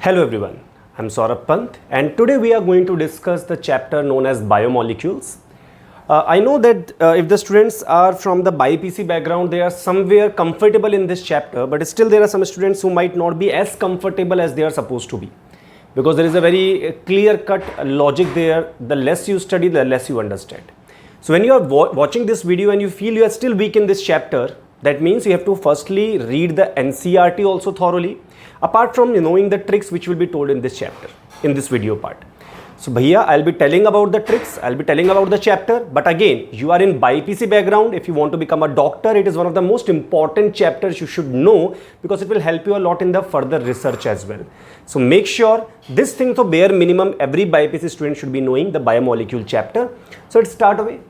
Hello everyone, I'm Saurabh Pant and today we are going to discuss the chapter known as biomolecules. I know that if the students are from the BioPC background, they are somewhere comfortable in this chapter, but still there are some students who might not be as comfortable as they are supposed to be. Because there is a very clear-cut logic there. The less you study, the less you understand. So when you are watching this video and you feel you are still weak in this chapter, that means you have to firstly read the NCERT also thoroughly, apart from knowing the tricks which will be told in this chapter, in this video part. So bhaiya, I'll be telling about the tricks, I'll be telling about the chapter, but again, you are in BioPC background. If you want to become a doctor, it is one of the most important chapters you should know because it will help you a lot in the further research as well. So make sure this thing, so bare minimum, every BioPC student should be knowing the biomolecule chapter. So let's start away.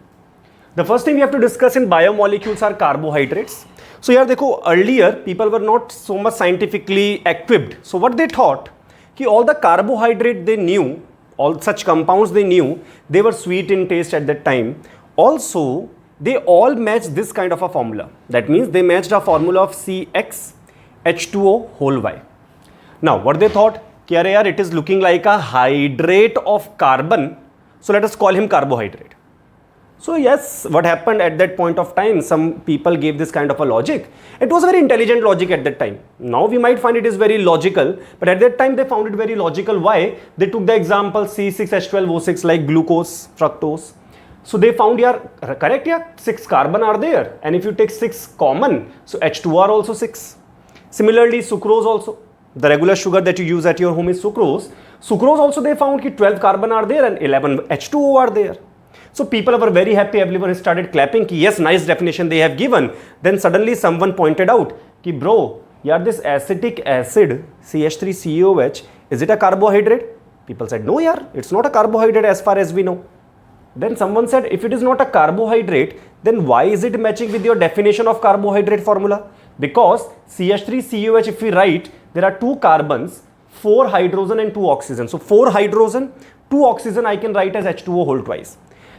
The first thing we have to discuss in biomolecules are carbohydrates. So here देखो, earlier people were not so much scientifically equipped. So what they thought, कि all the carbohydrate they knew, all such compounds they knew, they were sweet in taste at that time. Also, they all matched this kind of a formula. That means they matched a formula of CxH2O whole Y. Now what they thought, कि अरे यार, it is looking like a hydrate of carbon. So let us call him carbohydrate. So yes, what happened at that point of time, some people gave this kind of a logic. It was very intelligent logic at that time. Now we might find it is very logical, but at that time they found it very logical. Why? They took the example C6H12O6 like glucose, fructose. So they found, yeah, correct, yeah, 6 carbon are there. And if you take 6 common, so H2 are also 6. Similarly, sucrose also. The regular sugar that you use at your home is sucrose. Sucrose also they found that 12 carbon are there and 11 H2O are there. So people were very happy, everyone started clapping, ki yes, nice definition they have given. Then suddenly someone pointed out, ki bro, yaar, this acetic acid, CH3COH, is it a carbohydrate? People said, no yaar, it's not a carbohydrate as far as we know. Then someone said, if it is not a carbohydrate, then why is it matching with your definition of carbohydrate formula? Because CH3COH, if we write, there are 2 carbons, 4 hydrogen and 2 oxygen. So 4 hydrogen, 2 oxygen I can write as H2O whole twice.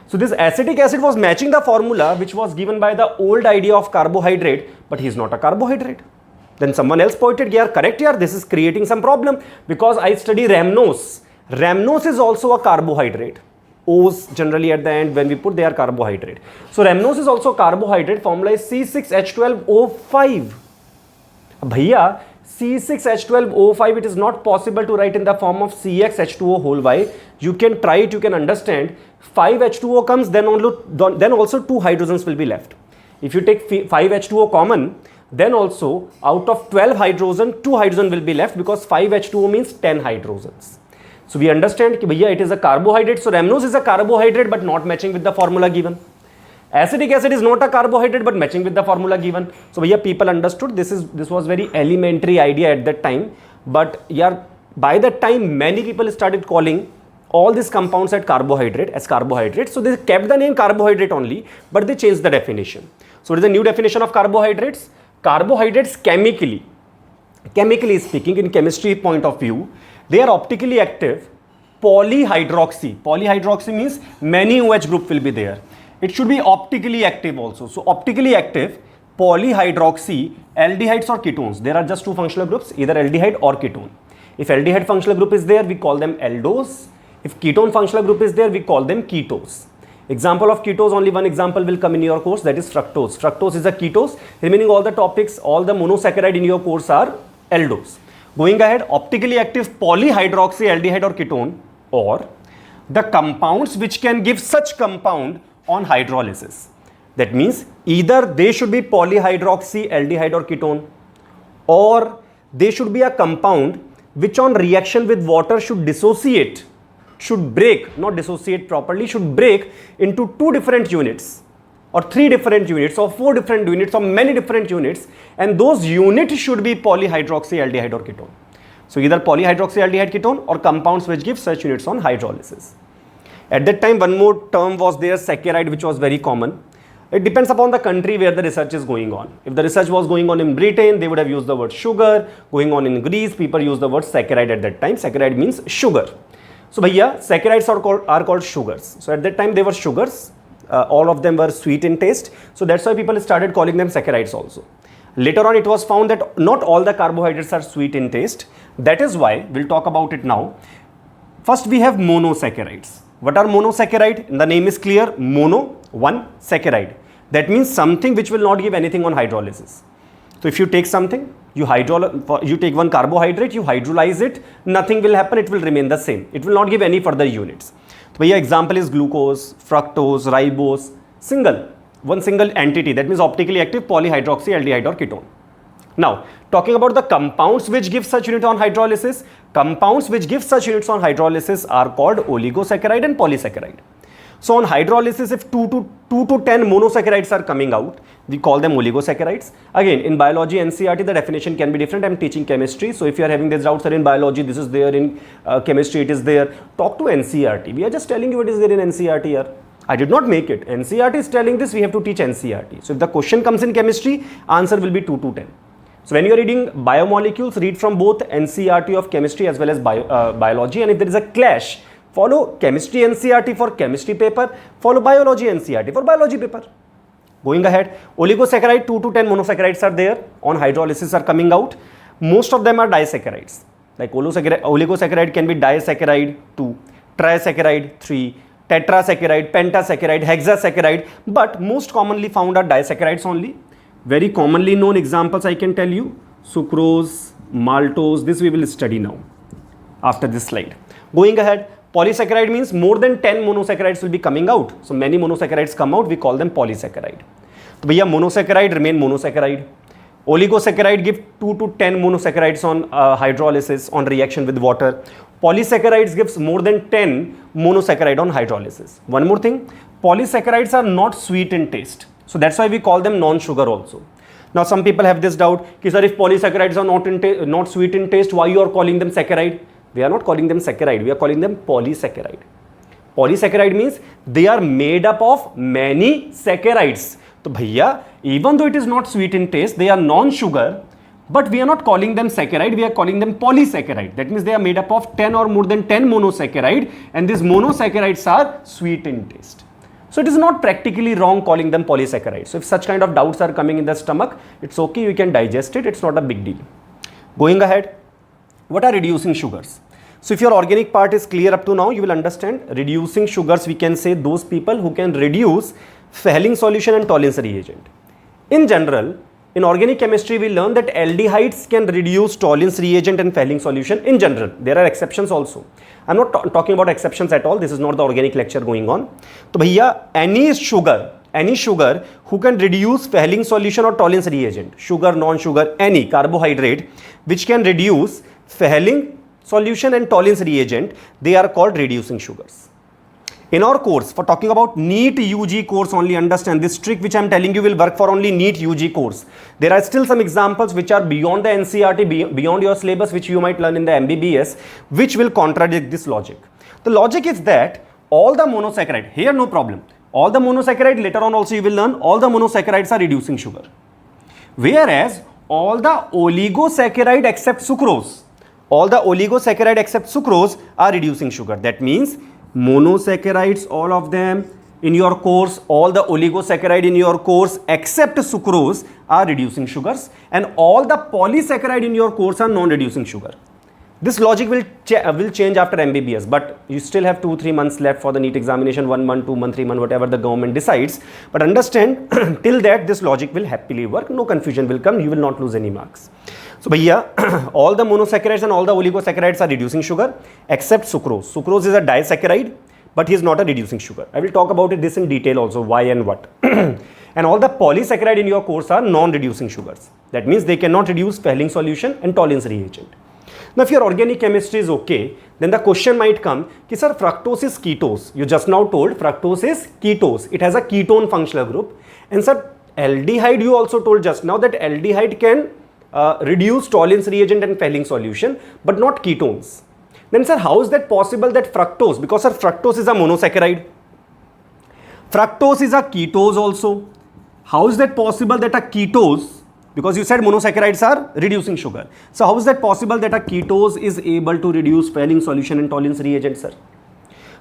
So this acetic acid was matching the formula which was given by the old idea of carbohydrate, but he is not a carbohydrate. Then someone else pointed, yeah, correct, yeah, this is creating some problem because I study rhamnose. Rhamnose is also a carbohydrate. O's generally at the end when we put, they are carbohydrate. So rhamnose is also carbohydrate. Formula is C6H12O5. Bhaiya, C6H12O5, it is not possible to write in the form of CxH2O whole Y. You can try it, you can understand. 5 H2O comes, then also 2 hydrogens will be left. If you take 5 H2O common, then also out of 12 hydrogen, 2 hydrogen will be left because 5 H2O means 10 hydrogens. So we understand that it is a carbohydrate. So rhamnose is a carbohydrate but not matching with the formula given. Acetic acid is not a carbohydrate but matching with the formula given. So people understood this was very elementary idea at that time. But yeah, by that time many people started calling all these compounds as carbohydrate. So they kept the name carbohydrate only, but they changed the definition. So what is the new definition of carbohydrates? Carbohydrates chemically speaking, in chemistry point of view, they are optically active polyhydroxy. Polyhydroxy means many OH group will be there. It should be optically active also. So optically active polyhydroxy aldehydes or ketones. There are just 2 functional groups, either aldehyde or ketone. If aldehyde functional group is there, we call them aldose. If ketone functional group is there, we call them ketose. Example of ketose, only one example will come in your course, that is fructose. Fructose is a ketose. Remaining all the topics, all the monosaccharide in your course are aldose. Going ahead, optically active polyhydroxy aldehyde or ketone, or the compounds which can give such compound on hydrolysis. That means either they should be polyhydroxy aldehyde or ketone, or they should be a compound which on reaction with water should dissociate, should break, not dissociate properly, should break into 2 different units or 3 different units or 4 different units or many different units, and those units should be polyhydroxy aldehyde or ketone. So either polyhydroxy aldehyde ketone or compounds which give such units on hydrolysis. At that time one more term was there, saccharide, which was very common. It depends upon the country where the research is going on. If the research was going on in Britain, they would have used the word sugar. Going on in Greece, people used the word saccharide at that time. Saccharide means sugar. So bhaiya, saccharides are called sugars. So at that time they were sugars. All of them were sweet in taste. So that's why people started calling them saccharides also. Later on, it was found that not all the carbohydrates are sweet in taste. That is why we'll talk about it now. First, we have monosaccharides. What are monosaccharide? The name is clear. Mono, one, saccharide. That means something which will not give anything on hydrolysis. So if you take something, you take one carbohydrate, you hydrolyze it, nothing will happen, it will remain the same. It will not give any further units. So here example is glucose, fructose, ribose, one single entity, that means optically active polyhydroxyaldehyde or ketone. Now, talking about the compounds which give such unit on hydrolysis, compounds which give such units on hydrolysis are called oligosaccharide and polysaccharide. So on hydrolysis, if 2 to 10 monosaccharides are coming out, we call them oligosaccharides. Again, in biology NCERT, the definition can be different. I'm teaching chemistry. So if you are having these doubts, sir, in biology, this is there, in chemistry, it is there. Talk to NCERT. We are just telling you what is there in NCERT here. I did not make it. NCERT is telling this, we have to teach NCERT. So if the question comes in chemistry, answer will be 2 to 10. So when you are reading biomolecules, read from both NCERT of chemistry as well as biology. And if there is a clash, follow chemistry NCERT for chemistry paper, follow biology NCERT for biology paper. Going ahead, oligosaccharide, 2 to 10 monosaccharides are there, on hydrolysis are coming out. Most of them are disaccharides. Like oligosaccharide can be disaccharide 2, trisaccharide 3, tetrasaccharide, pentasaccharide, hexasaccharide, but most commonly found are disaccharides only. Very commonly known examples I can tell you, sucrose, maltose, this we will study now after this slide. Going ahead, polysaccharide means more than 10 monosaccharides will be coming out. So many monosaccharides come out, we call them polysaccharide. So bhaiya, monosaccharide remain monosaccharide. Oligosaccharide give 2 to 10 monosaccharides on hydrolysis on reaction with water. Polysaccharides gives more than 10 monosaccharide on hydrolysis. One more thing, polysaccharides are not sweet in taste. So that's why we call them non-sugar also. Now some people have this doubt, sir, if polysaccharides are not sweet in taste, why you are calling them saccharide? We are not calling them saccharide, we are calling them polysaccharide. Polysaccharide means they are made up of many saccharides. So bhaiya, even though it is not sweet in taste, they are non-sugar, but we are not calling them saccharide, we are calling them polysaccharide. That means they are made up of 10 or more than 10 monosaccharide, and these monosaccharides are sweet in taste. So it is not practically wrong calling them polysaccharides. So if such kind of doubts are coming in the stomach, it's okay, you can digest it, it's not a big deal. Going ahead, what are reducing sugars? So if your organic part is clear up to now, you will understand reducing sugars, we can say those people who can reduce Fehling solution and Tollens reagent. In general, in organic chemistry, we learn that aldehydes can reduce Tollens reagent and Fehling solution in general. There are exceptions also. I'm not talking about exceptions at all. This is not the organic lecture going on. So bhaiya, any sugar who can reduce Fehling solution or Tollens reagent, sugar, non-sugar, any carbohydrate which can reduce Fehling solution and Tollens reagent, they are called reducing sugars. In our course, for talking about NEET UG course only, understand this trick which I am telling you will work for only NEET UG course. There are still some examples which are beyond the NCERT, beyond your syllabus, which you might learn in the MBBS, which will contradict this logic. The logic is that all the monosaccharide, here no problem, all the monosaccharide, later on also you will learn, all the monosaccharides are reducing sugar. Whereas all the oligosaccharide except sucrose, are reducing sugar. That means monosaccharides, all of them in your course, all the oligosaccharide in your course except sucrose are reducing sugars, and all the polysaccharide in your course are non-reducing sugar. This logic will change after MBBS, but you still have 2-3 months left for the NEET examination, 1 month, 2 month, 3 month, whatever the government decides. But understand, till that this logic will happily work, no confusion will come, you will not lose any marks. So bhaiya, all the monosaccharides and all the oligosaccharides are reducing sugar except sucrose. Sucrose is a disaccharide, but he is not a reducing sugar. I will talk about this in detail also, why and what. And all the polysaccharide in your course are non-reducing sugars. That means they cannot reduce Fehling solution and Tollens reagent. Now if your organic chemistry is okay, then the question might come, ki sir, fructose is ketose. You just now told fructose is ketose. It has a ketone functional group. And sir, aldehyde you also told just now that aldehyde can reduce Tollens reagent and Fehling solution, but not ketones. Then sir, how is that possible that fructose, because sir, fructose is a monosaccharide, fructose is a ketose also. How is that possible that a ketose, because you said monosaccharides are reducing sugar. So how is that possible that a ketose is able to reduce Fehling solution and Tollens reagent, sir?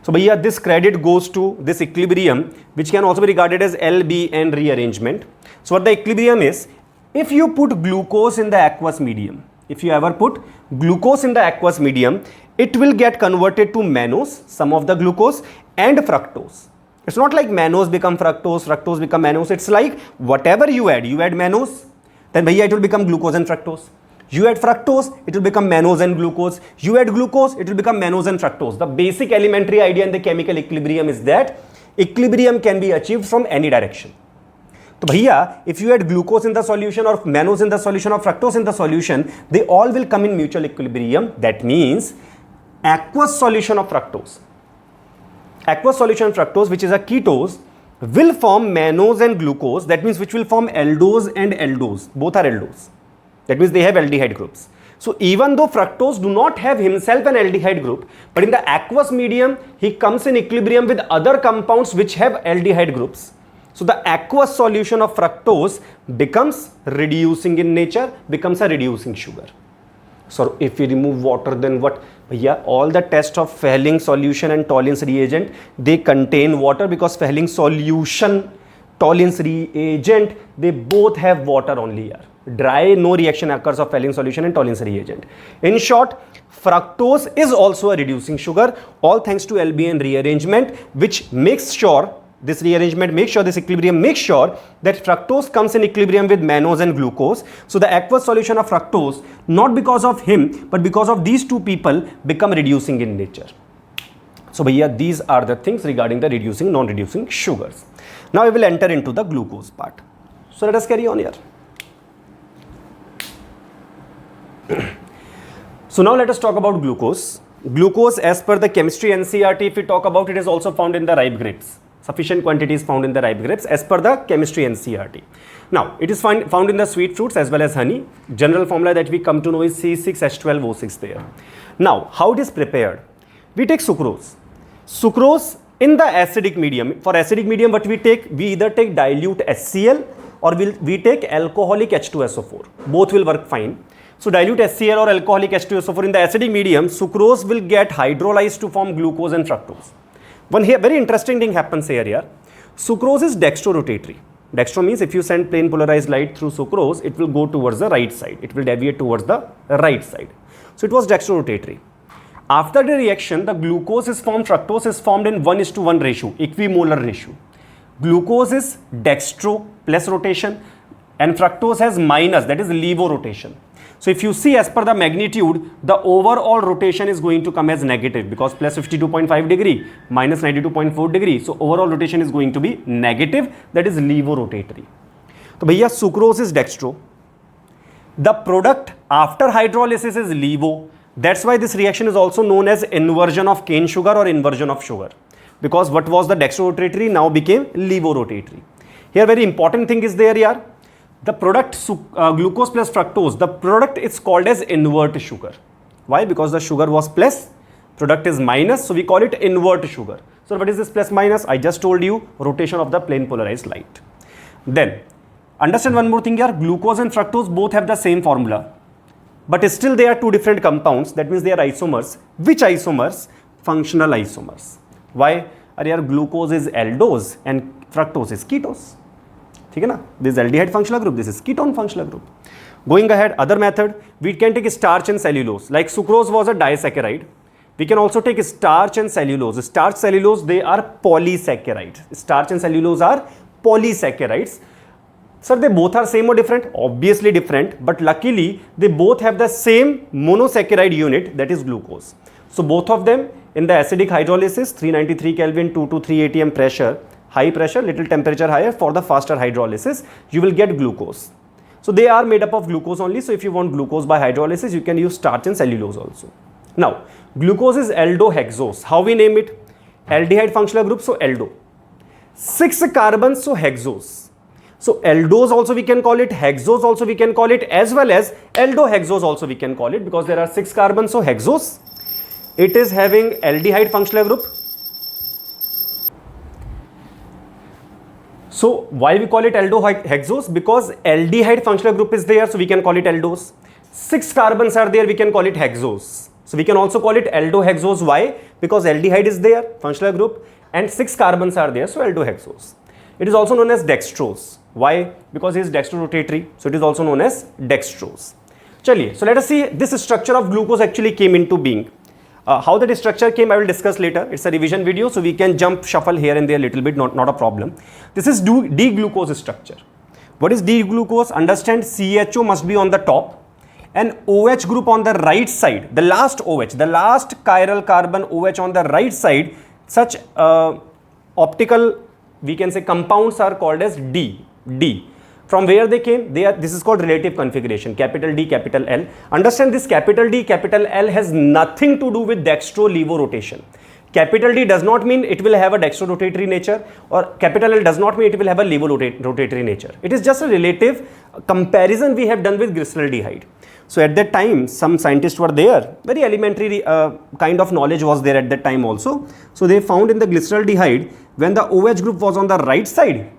So bhaiya, this credit goes to this equilibrium, which can also be regarded as LBN rearrangement. So what the equilibrium is, if you put glucose in the aqueous medium, if you ever put glucose in the aqueous medium, it will get converted to mannose, some of the glucose, and fructose. It's not like mannose become fructose, fructose become mannose. It's like whatever you add mannose, then bhaiya it will become glucose and fructose. You add fructose, it will become mannose and glucose. You add glucose, it will become mannose and fructose. The basic elementary idea in the chemical equilibrium is that equilibrium can be achieved from any direction. So bhaiya, if you add glucose in the solution or mannose in the solution or fructose in the solution, they all will come in mutual equilibrium. That means aqueous solution of fructose, which is a ketose, will form mannose and glucose. That means which will form aldose and aldose. Both are aldose. That means they have aldehyde groups. So even though fructose do not have himself an aldehyde group, but in the aqueous medium, he comes in equilibrium with other compounds which have aldehyde groups. So the aqueous solution of fructose becomes reducing in nature, becomes a reducing sugar. So if we remove water, then what? Yeah, all the tests of Fehling solution and Tollens reagent, they contain water, because Fehling solution, Tollens reagent, they both have water only here. Dry, no reaction occurs of Fehling solution and Tollens reagent. In short, fructose is also a reducing sugar, all thanks to Albion rearrangement, which makes sure, this rearrangement makes sure, this equilibrium makes sure that fructose comes in equilibrium with mannose and glucose. So the aqueous solution of fructose, not because of him, but because of these two people, become reducing in nature. So bhaiya, these are the things regarding the reducing, non-reducing sugars. Now we will enter into the glucose part. So let us carry on here. So now let us talk about glucose. Glucose, as per the chemistry NCERT, if we talk about it, is also found in the ripe grapes. Sufficient quantity is found in the ripe grapes as per the chemistry NCERT. Now, it is found in the sweet fruits as well as honey. General formula that we come to know is C6H12O6 there. Now, how it is prepared? We take sucrose. Sucrose in the acidic medium. For acidic medium, what we take? We either take dilute HCl or we take alcoholic H2SO4. Both will work fine. So dilute HCl or alcoholic H2SO4 in the acidic medium, sucrose will get hydrolyzed to form glucose and fructose. One here, very interesting thing happens here. Sucrose is dextrorotatory. Dextro means if you send plane polarized light through sucrose, it will go towards the right side. It will deviate towards the right side. So it was dextrorotatory. After the reaction, the glucose is formed, fructose is formed in 1:1 ratio, equimolar ratio. Glucose is dextro plus rotation and fructose has minus, that is levo rotation. So if you see as per the magnitude, the overall rotation is going to come as negative, because plus 52.5 degree minus 92.4 degree. So overall rotation is going to be negative, that is levorotatory. So bhaiya, sucrose is dextro. The product after hydrolysis is levo. That's why this reaction is also known as inversion of cane sugar or inversion of sugar, because what was the dextrorotatory now became levorotatory. Here very important thing is there here. The product glucose plus fructose, the product is called as invert sugar. Why? Because the sugar was plus, product is minus, so we call it invert sugar. So what is this plus minus? I just told you, rotation of the plane polarized light. Then understand one more thing here, glucose and fructose both have the same formula, but still they are two different compounds. That means they are isomers. Which isomers? Functional isomers. Why? Here glucose is aldose and fructose is ketose. This is aldehyde functional group, this is ketone functional group. Going ahead, other method, we can take starch and cellulose. Like sucrose was a disaccharide. We can also take starch and cellulose. Starch, cellulose, they are polysaccharides. Starch and cellulose are polysaccharides. Sir, they both are same or different? Obviously different, but luckily they both have the same monosaccharide unit, that is glucose. So both of them in the acidic hydrolysis, 393 Kelvin, 2 to 3 atm pressure, high pressure, little temperature higher, for the faster hydrolysis, you will get glucose. So they are made up of glucose only. So if you want glucose by hydrolysis, you can use starch and cellulose also. Now, glucose is aldohexose. How we name it? Aldehyde functional group, so aldo. 6 carbons, so hexose. So aldose also we can call it, hexose also we can call it, as well as aldohexose also we can call it, because there are 6 carbons, so hexose. It is having aldehyde functional group. So why we call it aldohexose? Because aldehyde functional group is there, so we can call it aldose. 6 carbons are there, we can call it hexose. So we can also call it aldohexose. Why? Because aldehyde is there, functional group, and 6 carbons are there, so aldohexose. It is also known as dextrose. Why? Because he is dextrorotatory, so it is also known as dextrose. चलिए, so let us see this structure of glucose actually came into being. How that structure came, I will discuss later. It's a revision video, so we can jump, shuffle here and there a little bit, not a problem. This is D-glucose structure. What is D-glucose? Understand CHO must be on the top and OH group on the right side. The last OH, the last chiral carbon OH on the right side, such optical, we can say, compounds are called as D. From where they came? This is called relative configuration, capital D, capital L. Understand this capital D, capital L has nothing to do with dextro-levo-rotation. Capital D does not mean it will have a dextro-rotatory nature, or capital L does not mean it will have a levo-rotatory nature. It is just a relative comparison we have done with glyceraldehyde. So at that time, some scientists were there, very elementary kind of knowledge was there at that time also. So they found in the glyceraldehyde, when the OH group was on the right side,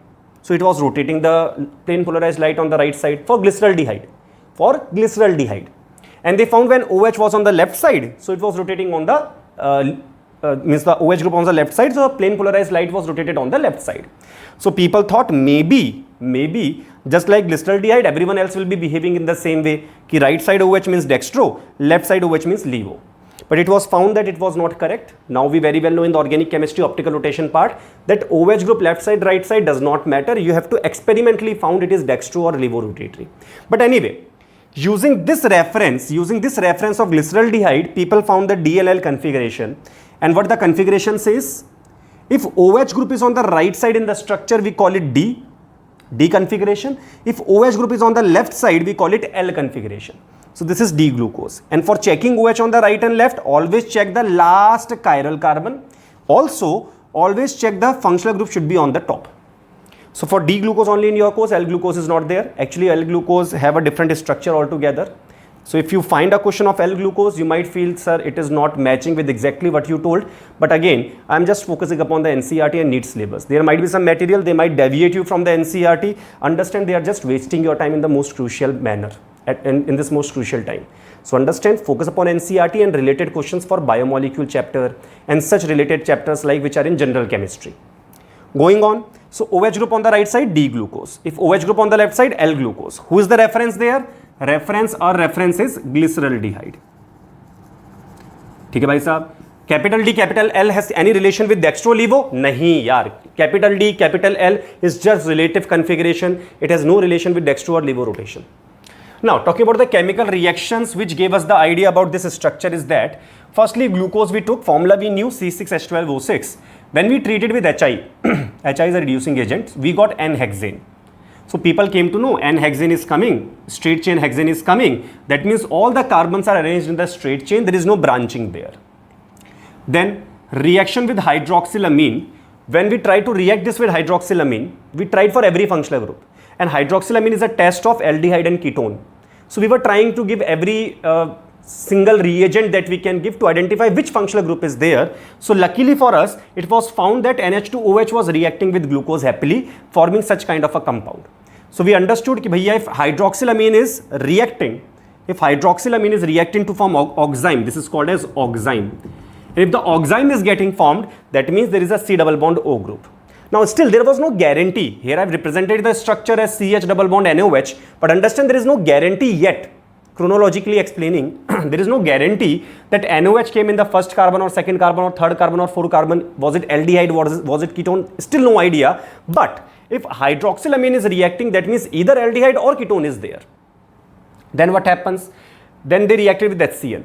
so it was rotating the plane polarized light on the right side for glyceraldehyde. And they found when OH was on the left side, so it was rotating on the, means the OH group on the left side, so the plane polarized light was rotated on the left side. So people thought maybe, just like glyceraldehyde, everyone else will be behaving in the same way, ki right side OH means dextro, left side OH means levo. But it was found that it was not correct. Now we very well know in the organic chemistry optical rotation part that OH group left side, right side does not matter. You have to experimentally found it is dextro or levo-rotatory. But anyway, using this reference of glyceraldehyde, people found the DLL configuration. And what the configuration says, if OH group is on the right side in the structure, we call it D configuration. If OH group is on the left side, we call it L configuration. So this is D-glucose. And for checking OH on the right and left, always check the last chiral carbon. Also, always check the functional group should be on the top. So for D-glucose only in your course, L-glucose is not there. Actually, L-glucose have a different structure altogether. So if you find a question of L-glucose, you might feel, sir, it is not matching with exactly what you told. But again, I am just focusing upon the NCERT and NEET syllabus. There might be some material, they might deviate you from the NCERT. Understand they are just wasting your time in the most crucial manner, in this most crucial time. So understand, focus upon NCERT and related questions for biomolecule chapter and such related chapters like which are in general chemistry. Going on, so OH group on the right side, D-glucose. If OH group on the left side, L-glucose. Who is the reference there? Reference is glyceraldehyde. ठीक है भाई साहब? Capital D, capital L has any relation with dextro-levo? नहीं यार. Capital D, capital L is just relative configuration. It has no relation with dextro or levo rotation. Now, talking about the chemical reactions which gave us the idea about this structure is that, firstly, glucose we took, formula we knew, C6H12O6. When we treated with HI, HI is a reducing agent, we got N-hexane. So people came to know N-hexane is coming, straight chain hexane is coming. That means all the carbons are arranged in the straight chain, there is no branching there. Then reaction with hydroxylamine, when we try to react this with hydroxylamine, we tried for every functional group. And hydroxylamine is a test of aldehyde and ketone. So we were trying to give every single reagent that we can give to identify which functional group is there. So luckily for us, it was found that NH2OH was reacting with glucose happily, forming such kind of a compound. So we understood that if hydroxylamine is reacting, to form oxime, this is called as oxime. And if the oxime is getting formed, that means there is a C double bond O group. Now still there was no guarantee. Here I have represented the structure as CH double bond NaOH, but understand there is no guarantee yet. Chronologically explaining, there is no guarantee that NaOH came in the first carbon or second carbon or third carbon or fourth carbon. Was it aldehyde? Was it ketone? Still no idea. But if hydroxylamine is reacting, that means either aldehyde or ketone is there. Then what happens? Then they reacted with HCN.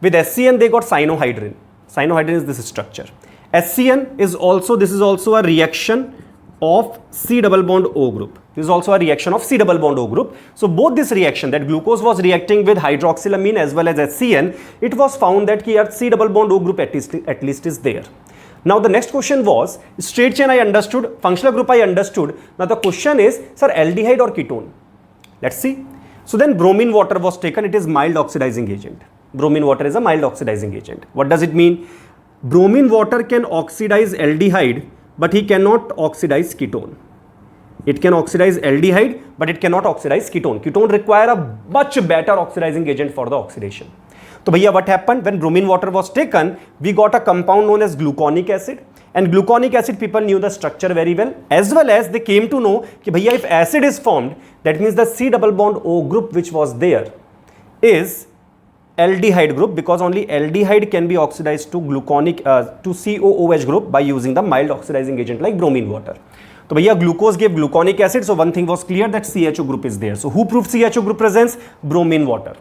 With HCN they got cyanohydrin. Cyanohydrin is this structure. HCN is also, this is also a reaction of C double bond O group. This is also a reaction of C double bond O group. So both this reaction, that glucose was reacting with hydroxylamine as well as HCN, it was found that here C double bond O group at least is there. Now the next question was, straight chain I understood, functional group I understood. Now the question is, sir, aldehyde or ketone? Let's see. So then bromine water was taken. It is mild oxidizing agent. Bromine water is a mild oxidizing agent. What does it mean? Bromine water can oxidize aldehyde, but he cannot oxidize ketone. It can oxidize aldehyde, but it cannot oxidize ketone. Ketone require a much better oxidizing agent for the oxidation. So bhaiya, what happened when bromine water was taken? We got a compound known as gluconic acid, and gluconic acid, people knew the structure very well, as well as they came to know कि भैया if acid is formed, that means the C double bond O group which was there is aldehyde group, because only aldehyde can be oxidized to gluconic to COOH group by using the mild oxidizing agent like bromine water. तो भैया glucose gave gluconic acid, so one thing was clear that CHO group is there. So who proved CHO group presence? Bromine water.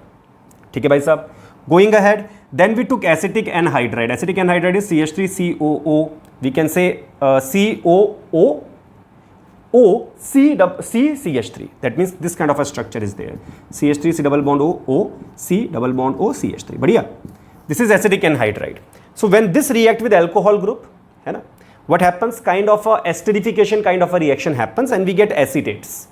ठीक है भाई साहब. Going ahead, then we took acetic anhydride. Acetic anhydride is CH3COO. We can say COO. CH3. That means this kind of a structure is there. CH3 C double bond O C double bond O CH3. बढ़िया. This is acetic anhydride. So when this react with alcohol group, है ना, what happens? Kind of a esterification kind of a reaction happens and we get acetates.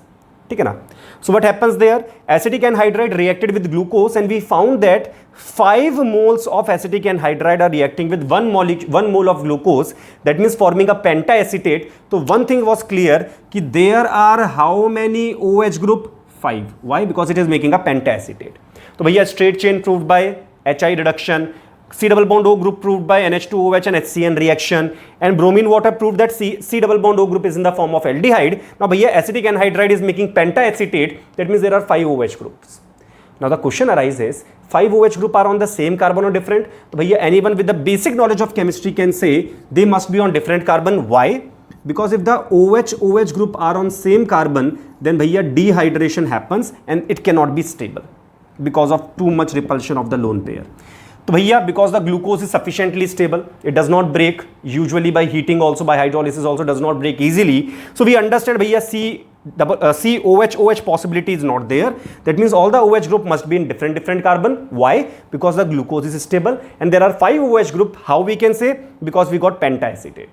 ठीक है ना? So what happens there? Acetic anhydride reacted with glucose and we found that 5 moles of acetic anhydride are reacting with 1 mole of glucose. That means forming a pentaacetate. So one thing was clear कि there are how many OH group? 5. Why? Because it is making a pentaacetate. तो भैया straight chain proved by HI reduction. C double bond O group proved by NH2OH and HCN reaction, and bromine water proved that C double bond O group is in the form of aldehyde. Now भैया acetic anhydride is making pentaacetate, that means there are 5 OH groups. Now the question arises, 5 OH group are on the same carbon or different? तो भैया anyone with the basic knowledge of chemistry can say they must be on different carbon. Why? Because if the OH group are on same carbon, then भैया dehydration happens and it cannot be stable because of too much repulsion of the lone pair. तो भैया because the glucose is sufficiently stable, it does not break, usually by heating also, by hydrolysis also does not break easily. So we understand भैया COH possibility is not there. That means all the OH group must be in different carbon. Why? Because the glucose is stable and there are 5 OH group. How we can say? Because we got pentaacetate.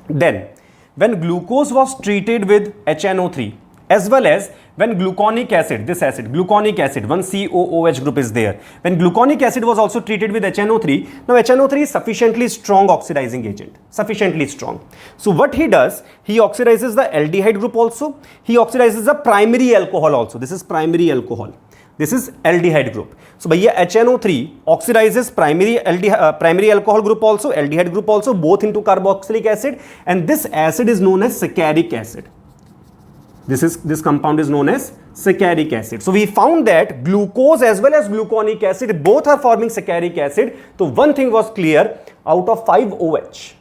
Then when glucose was treated with HNO3, as well as when gluconic acid, this acid, gluconic acid, one COOH group is there. When gluconic acid was also treated with HNO3, now HNO3 is sufficiently strong oxidizing agent, sufficiently strong. So what he does, he oxidizes the aldehyde group also, he oxidizes the primary alcohol also. This is primary alcohol. This is aldehyde group. So भैया HNO3 oxidizes primary alcohol group also, aldehyde group also, both into carboxylic acid, and this acid is known as saccharic acid. This compound is known as saccharic acid. So we found that glucose as well as gluconic acid both are forming saccharic acid. So one thing was clear, out of 5 OH,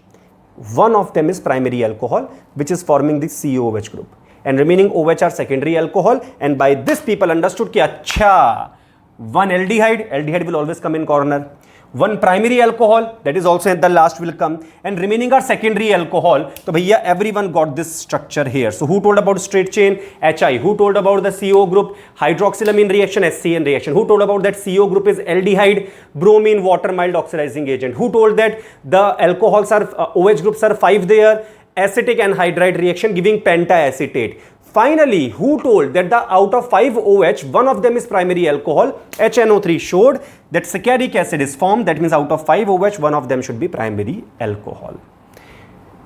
one of them is primary alcohol which is forming the COOH group, and remaining OH are secondary alcohol, and by this people understood कि अच्छा, one aldehyde will always come in corner. One primary alcohol, that is also at the last will come, and remaining are secondary alcohol. So bhaiya everyone got this structure here. So who told about straight chain? HI. Who told about the CO group? Hydroxylamine reaction, SCN reaction. Who told about that CO group is aldehyde, bromine water mild oxidizing agent? Who told that the alcohols are OH groups are 5 there? Acetic anhydride reaction giving pentaacetate. Finally, who told that the out of 5 OH, one of them is primary alcohol? HNO3 showed that saccharic acid is formed. That means out of 5 OH, one of them should be primary alcohol.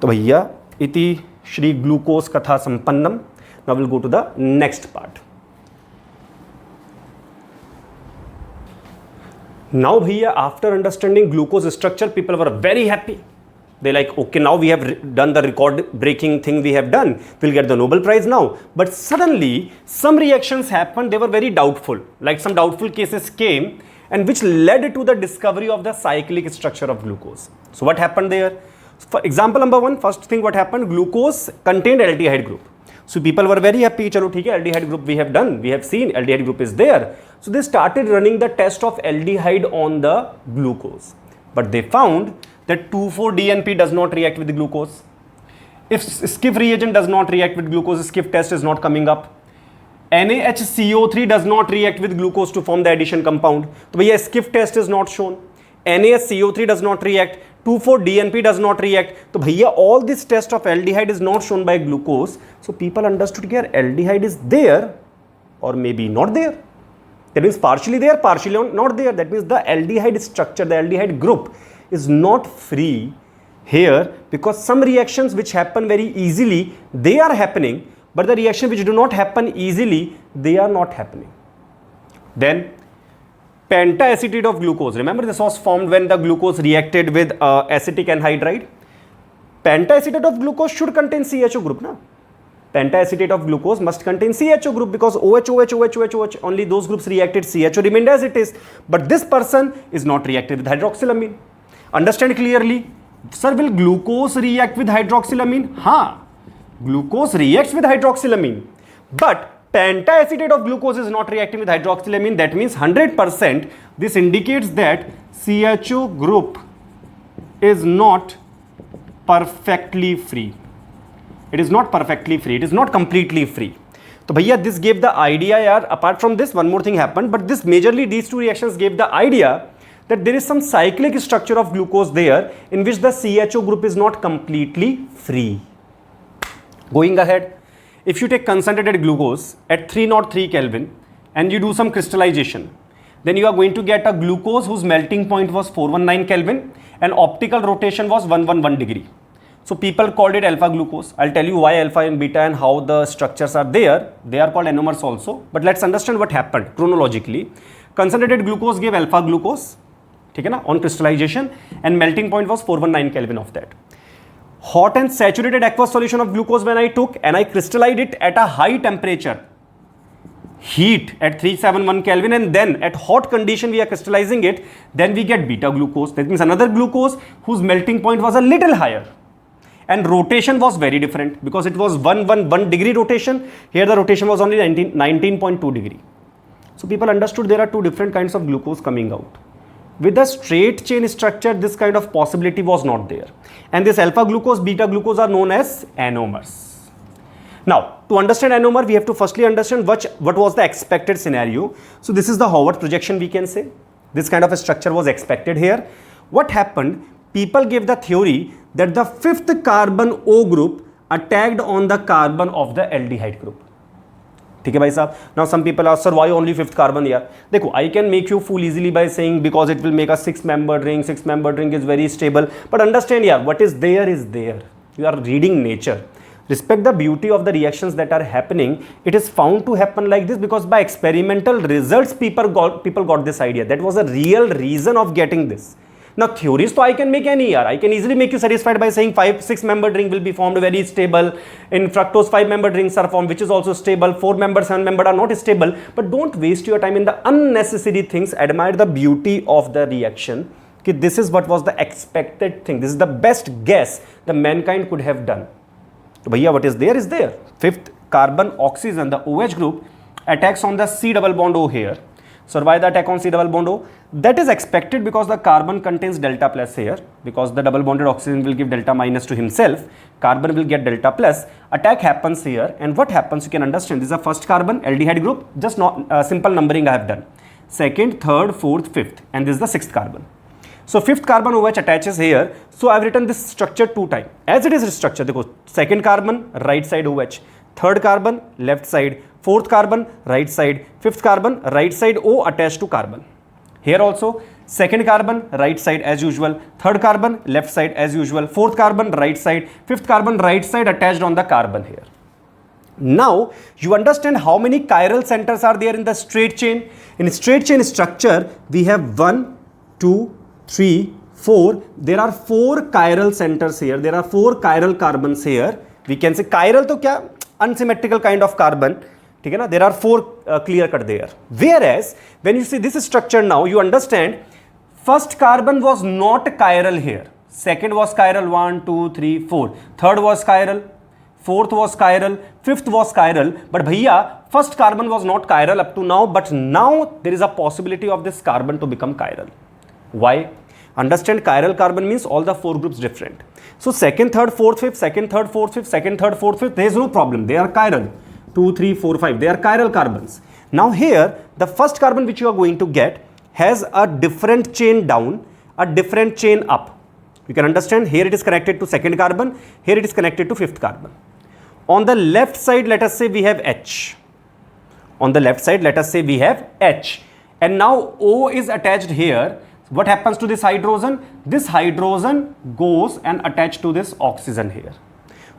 तो भैया इति Shri glucose कथा संपन्नम. Now we'll go to the next part. Now भैया after understanding glucose structure, people were very happy. They like, okay, now we have done the record-breaking thing we have done. We'll get the Nobel Prize now. But suddenly, some reactions happened. They were very doubtful. Like some doubtful cases came, and which led to the discovery of the cyclic structure of glucose. So what happened there? For example number 1, first thing what happened, glucose contained aldehyde group. So people were very happy. Chalo, theek hai, aldehyde group we have done. We have seen aldehyde group is there. So they started running the test of aldehyde on the glucose. But they found that 2,4-DNP does not react with the glucose. If Skiff reagent does not react with glucose, Skiff test is not coming up. NaHCO3 does not react with glucose to form the addition compound. So bhaiya Skiff test is not shown. NaHCO3 does not react. 2,4-DNP does not react. So bhaiya all this test of aldehyde is not shown by glucose. So people understood that aldehyde is there or maybe not there. That means partially there, partially not there. That means the aldehyde structure, the aldehyde group is not free here, because some reactions which happen very easily, they are happening, but the reaction which do not happen easily, they are not happening. Then pentaacetate of glucose. Remember this was formed when the glucose reacted with acetic anhydride. Pentacetate of glucose should contain CHO group, na? Pentacetate of glucose must contain CHO group because OH, only those groups reacted, CHO remained as it is. But this person is not reacted with hydroxylamine. Understand clearly? Sir, will glucose react with hydroxylamine? Ha! Glucose reacts with hydroxylamine. But pentacetate of glucose is not reacting with hydroxylamine. That means 100%. This indicates that CHO group is not perfectly free. It is not perfectly free. It is not completely free. So, bhaiya, this gave the idea, yaar. Apart from this, one more thing happened. But this majorly, these two reactions gave the idea that there is some cyclic structure of glucose there in which the CHO group is not completely free. Going ahead, if you take concentrated glucose at 303 Kelvin and you do some crystallization, then you are going to get a glucose whose melting point was 419 Kelvin and optical rotation was 111 degree. So people called it alpha glucose. I'll tell you why alpha and beta and how the structures are there. They are called anomers also. But let's understand what happened chronologically. Concentrated glucose gave alpha glucose, on crystallization, and melting point was 419 Kelvin of that. Hot and saturated aqueous solution of glucose when I took and I crystallized it at a high temperature, heat at 371 Kelvin, and then at hot condition we are crystallizing it, then we get beta glucose. That means another glucose whose melting point was a little higher. And rotation was very different because it was 111 degree rotation. Here the rotation was only 19.2 degree. So people understood there are two different kinds of glucose coming out. With the straight chain structure, this kind of possibility was not there. And this alpha glucose, beta glucose are known as anomers. Now, to understand anomer, we have to firstly understand what was the expected scenario. So this is the Howard projection, we can say. This kind of a structure was expected here. What happened? People gave the theory that the fifth carbon O group attacked on the carbon of the aldehyde group. ठीक है भाई साहब. Now some people ask, sir, why only fifth carbon here? देखो, I can make you fool easily by saying because it will make a six-membered ring. Six-membered ring is very stable. But understand, yeah, what is there is there. You are reading nature. Respect the beauty of the reactions that are happening. It is found to happen like this because by experimental results, people got this idea. That was a real reason of getting this. Now theories, so I can make any year. I can easily make you satisfied by saying 6-membered ring will be formed very stable. In fructose 5-membered rings are formed, which is also stable. 4-membered, 7-membered are not stable. But don't waste your time in the unnecessary things. Admire the beauty of the reaction. Okay, this is what was the expected thing. This is the best guess the mankind could have done. So, bhaiya, what is there is there. Fifth carbon oxygen, the OH group attacks on the C double bond O here. So why the attack on C double bond O? That is expected because the carbon contains delta plus here. Because the double bonded oxygen will give delta minus to himself. Carbon will get delta plus. Attack happens here. And what happens, you can understand. This is a first carbon, aldehyde group. Just not simple numbering I have done. Second, third, fourth, fifth. And this is the sixth carbon. So fifth carbon OH attaches here. So I have written this structure 2 times. As it is structured, second carbon, right side OH. Third carbon, left side. Fourth carbon, right side. Fifth carbon, right side O attached to carbon. Here also, second carbon, right side as usual. Third carbon, left side as usual. Fourth carbon, right side. Fifth carbon, right side attached on the carbon here. Now, you understand how many chiral centers are there in the straight chain. In straight chain structure, we have 1, 2, 3, 4. There are 4 chiral centers here. There are 4 chiral carbons here. We can say chiral to kya? Unsymmetrical kind of carbon. There are 4 clear cut there. Whereas, when you see this structure now, you understand first carbon was not chiral here. Second was chiral, 1, 2, 3, 4. Third was chiral. Fourth was chiral. Fifth was chiral. But bhaiya, first carbon was not chiral up to now. But now there is a possibility of this carbon to become chiral. Why? Understand, chiral carbon means all the 4 groups different. So second, third, fourth, fifth, second, third, fourth, fifth, second, third, fourth, fifth, there is no problem. They are chiral. 2, 3, 4, 5. They are chiral carbons. Now here, the first carbon which you are going to get has a different chain down, a different chain up. You can understand, here it is connected to second carbon, here it is connected to fifth carbon. On the left side, let us say we have H. On the left side, let us say we have H. And now O is attached here. What happens to this hydrogen? This hydrogen goes and attached to this oxygen here.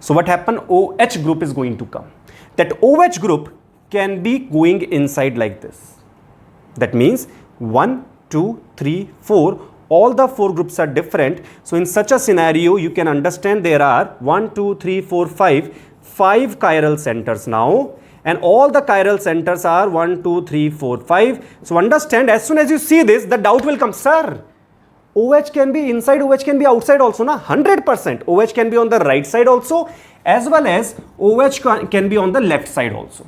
So what happened? OH group is going to come. That OH group can be going inside like this. That means 1, 2, 3, 4. all the 4 groups are different. So in such a scenario, you can understand there are 1, 2, 3, 4, 5 chiral centers now, and all the chiral centers are 1, 2, 3, 4, 5. So understand, as soon as you see this, the doubt will come, sir, OH can be inside, OH can be outside also, na? 100%. OH can be on the right side also, as well as OH can be on the left side also.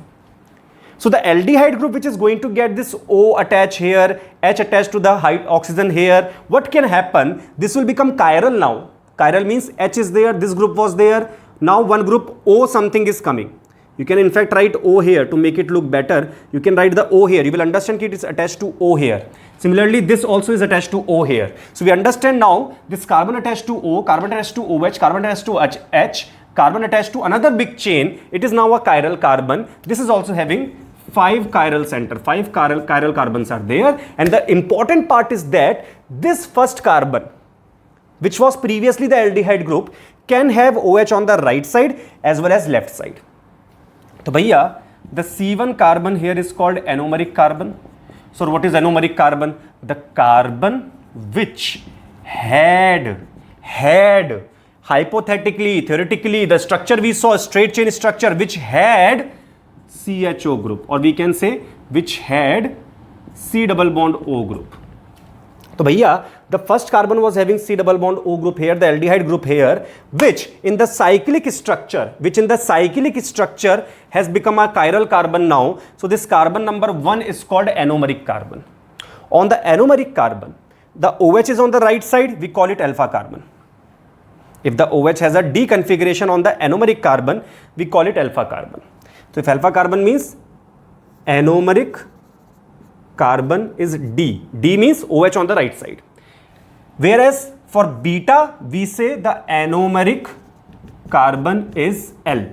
So the aldehyde group which is going to get this O attached here, H attached to the oxygen here, what can happen? This will become chiral now. Chiral means H is there, this group was there. Now one group O something is coming. You can in fact write O here to make it look better. You can write the O here. You will understand it is attached to O here. Similarly, this also is attached to O here. So we understand now this carbon attached to O, carbon attached to OH, carbon attached to H, carbon attached to another big chain. It is now a chiral carbon. This is also having 5 chiral center, 5 chiral carbons are there. And the important part is that this first carbon, which was previously the aldehyde group, can have OH on the right side as well as left side. So bhaiya, the C1 carbon here is called anomeric carbon. So what is anomeric carbon? The carbon which had hypothetically, theoretically, the structure we saw, straight chain structure, which had CHO group, or we can say which had C double bond O group. So bhaiya, the first carbon was having C double bond O group here, the aldehyde group here, which in the cyclic structure has become a chiral carbon now. So this carbon number 1 is called anomeric carbon. On the anomeric carbon, the OH is on the right side, we call it alpha carbon. If the OH has a D configuration on the anomeric carbon, we call it alpha carbon. So if alpha carbon means anomeric carbon is D. D means OH on the right side. Whereas for beta, we say the anomeric carbon is L.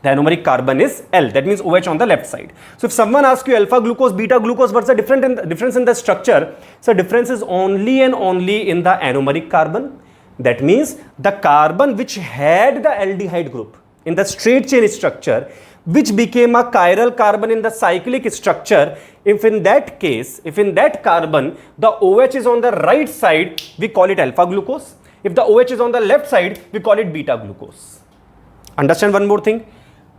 The anomeric carbon is L. That means OH on the left side. So if someone asks you alpha glucose, beta glucose, what's the difference in the structure? So difference is only and only in the anomeric carbon. That means the carbon which had the aldehyde group in the straight chain structure, which became a chiral carbon in the cyclic structure, if in that carbon, the OH is on the right side, we call it alpha glucose. If the OH is on the left side, we call it beta glucose. Understand one more thing?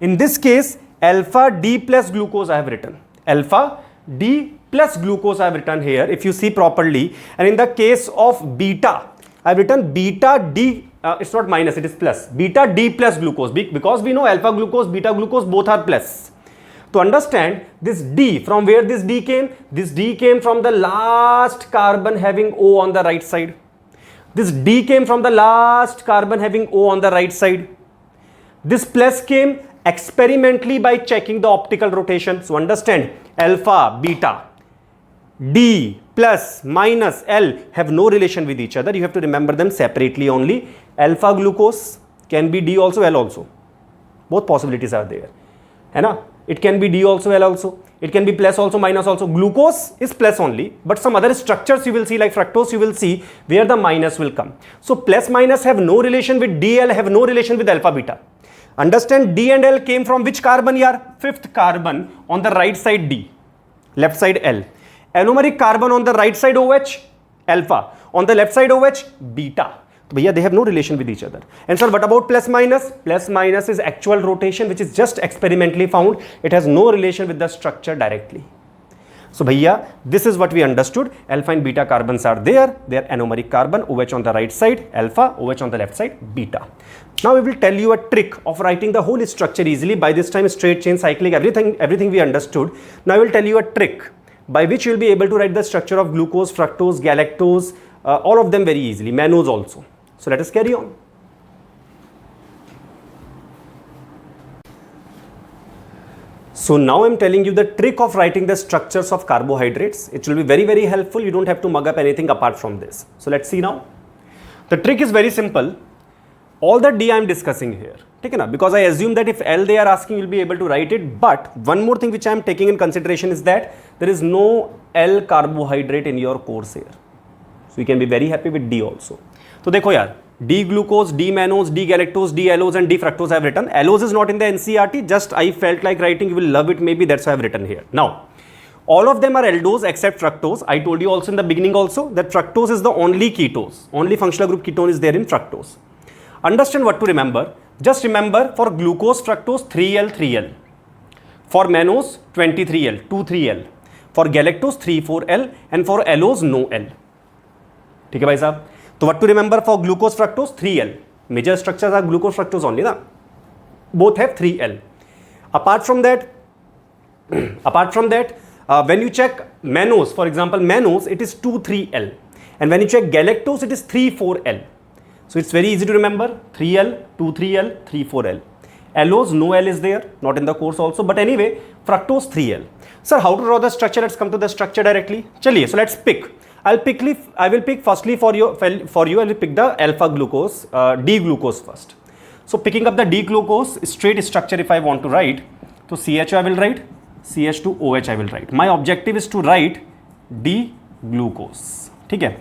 In this case, alpha D plus glucose I have written. Alpha D plus glucose I have written here, if you see properly. And in the case of beta, I have written beta D. It's not minus, it is plus. Beta D plus glucose, because we know alpha glucose, beta glucose both are plus. To understand this D, from where this D came? This D came from the last carbon having O on the right side. This D came from the last carbon having O on the right side. This plus came experimentally by checking the optical rotation. So understand, alpha, beta, D plus minus L have no relation with each other. You have to remember them separately only. Alpha glucose can be D also, L also. Both possibilities are there. It can be D also, L also. It can be plus also, minus also. Glucose is plus only, but some other structures you will see, like fructose, you will see where the minus will come. So plus minus have no relation with D, L, have no relation with alpha, beta. Understand, D and L came from which carbon here? Fifth carbon on the right side D, left side L. Anomeric carbon on the right side OH, alpha. On the left side OH, beta. So, they have no relation with each other. And sir, what about plus minus? Plus minus is actual rotation, which is just experimentally found. It has no relation with the structure directly. So, this is what we understood. Alpha and beta carbons are there. They are anomeric carbon, OH on the right side, alpha, OH on the left side, beta. Now, we will tell you a trick of writing the whole structure easily. By this time, straight chain, cyclic, everything we understood. Now, I will tell you a trick by which you will be able to write the structure of glucose, fructose, galactose, all of them very easily, mannose also. So let us carry on. So now I am telling you the trick of writing the structures of carbohydrates. It will be very, very helpful. You don't have to mug up anything apart from this. So let's see now. The trick is very simple. All the D I am discussing here. Because I assume that if L they are asking, you will be able to write it. But one more thing which I am taking in consideration is that there is no L carbohydrate in your course here. So you can be very happy with D also. So देखो यार, D glucose, D mannose, D galactose, D allose and D fructose I have written. Allose is not in the NCERT, just I felt like writing, you will love it maybe, that's why I have written here. Now, All of them are aldose except fructose. I told you also in the beginning also that fructose is the only ketose. Only functional group ketone is there in fructose. Understand what to remember. Just remember for glucose, fructose 3L, 3L. For mannose 23L, 2,3L. For galactose 3,4L and for allose no L. ठीक है भाई साहब. तो what to remember for glucose, fructose 3L. Major structures are glucose, fructose only ना. Both have 3L. Apart from that, when you check mannose, for example, mannose it is 2,3L, and when you check galactose it is 3,4L. So it's very easy to remember 3L, 2,3L, 3,4L. Allose no L is there, not in the course also, but anyway fructose 3L. Sir, how to draw the structure? Let's come to the structure directly. चलिए, so let's pick. I will pick firstly for you. I will pick the alpha glucose, D glucose first. So picking up the D glucose straight structure, if I want to write, so CHO I will write, CH2OH I will write. My objective is to write D glucose. ठीक है?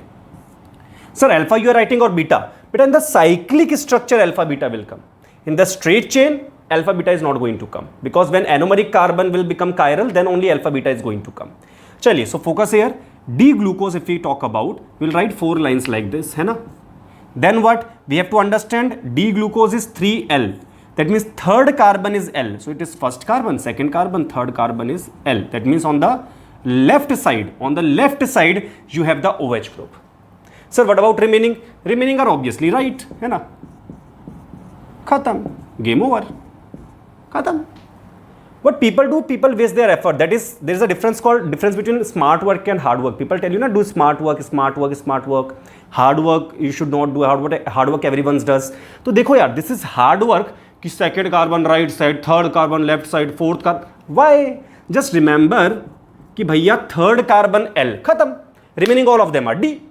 Sir, alpha you are writing or beta? But in the cyclic structure, alpha beta will come. In the straight chain, alpha beta is not going to come, because when anomeric carbon will become chiral, then only alpha beta is going to come. चलिए, so focus here. D glucose, if we talk about, we'll write 4 lines like this, है ना? Then what? We have to understand D glucose is 3L. That means third carbon is L. So it is first carbon, second carbon, third carbon is L. That means on the left side, you have the OH group. Sir, what about remaining? Remaining are obviously right, है ना? Khatam. Game over. Khatam. What people do, people waste their effort. That is, there is a difference between smart work and hard work. People tell you, do smart work. Hard work, you should not do hard work everyone does. So देखो यार, this is hard work कि second carbon right side, third carbon left side, fourth carbon. Why? Just remember कि भैया third carbon L, खत्म. Remaining all of them are D.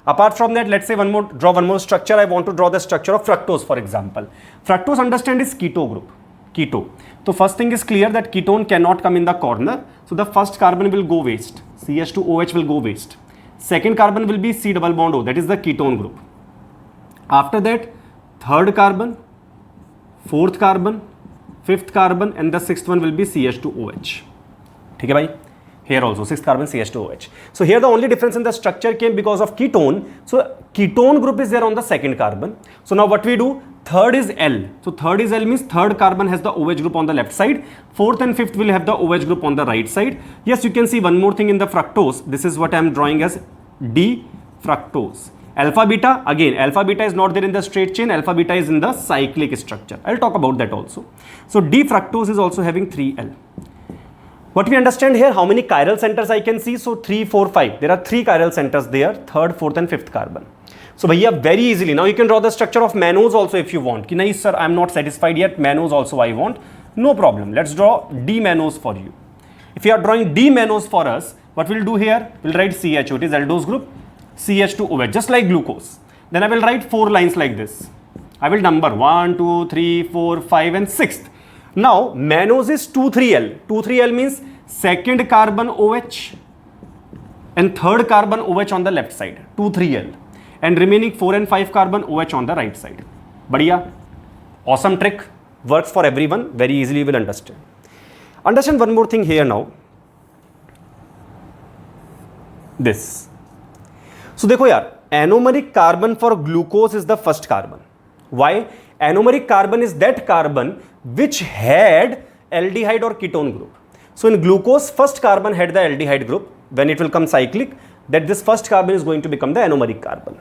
Apart from that, let's say draw one more structure. I want to draw the structure of fructose, for example. Fructose, understand, is keto group. Keto. So first thing is clear that ketone cannot come in the corner. So the first carbon will go waste. CH2OH will go waste. Second carbon will be C double bond O. That is the ketone group. After that, third carbon, fourth carbon, fifth carbon, and the sixth one will be CH2OH. ठीक है भाई? Here also, sixth carbon CH2OH. So here the only difference in the structure came because of ketone. So ketone group is there on the second carbon. So now what we do? Third is L. So third is L means third carbon has the OH group on the left side. Fourth and fifth will have the OH group on the right side. Yes, you can see one more thing in the fructose. This is what I am drawing as D fructose. Alpha beta, again, alpha beta is not there in the straight chain. Alpha beta is in the cyclic structure. I'll talk about that also. So D fructose is also having 3L. What we understand here, how many chiral centers I can see? So 3, 4, 5. There are 3 chiral centers there, third, fourth and fifth carbon. So bhaiya, very easily. Now you can draw the structure of mannose also if you want. Ki nahi sir, I am not satisfied yet. Mannose also I want. No problem. Let's draw D mannose for you. If you are drawing D mannose for us, what we'll do here? We'll write CHO. It is aldose group. CH2OH, just like glucose. Then I will write 4 lines like this. I will number 1, 2, 3, 4, 5 and 6th. Now mannose is 2,3L. 2,3L means second carbon OH and third carbon OH on the left side. 2,3L. And remaining 4 and 5 carbon OH on the right side. Badhiya. Awesome trick. Works for everyone. Very easily you will understand. Understand one more thing here now. This. So देखो यार, anomeric carbon for glucose is the first carbon. Why? Anomeric carbon is that carbon which had aldehyde or ketone group. So in glucose, first carbon had the aldehyde group. When it will come cyclic, that this first carbon is going to become the anomeric carbon.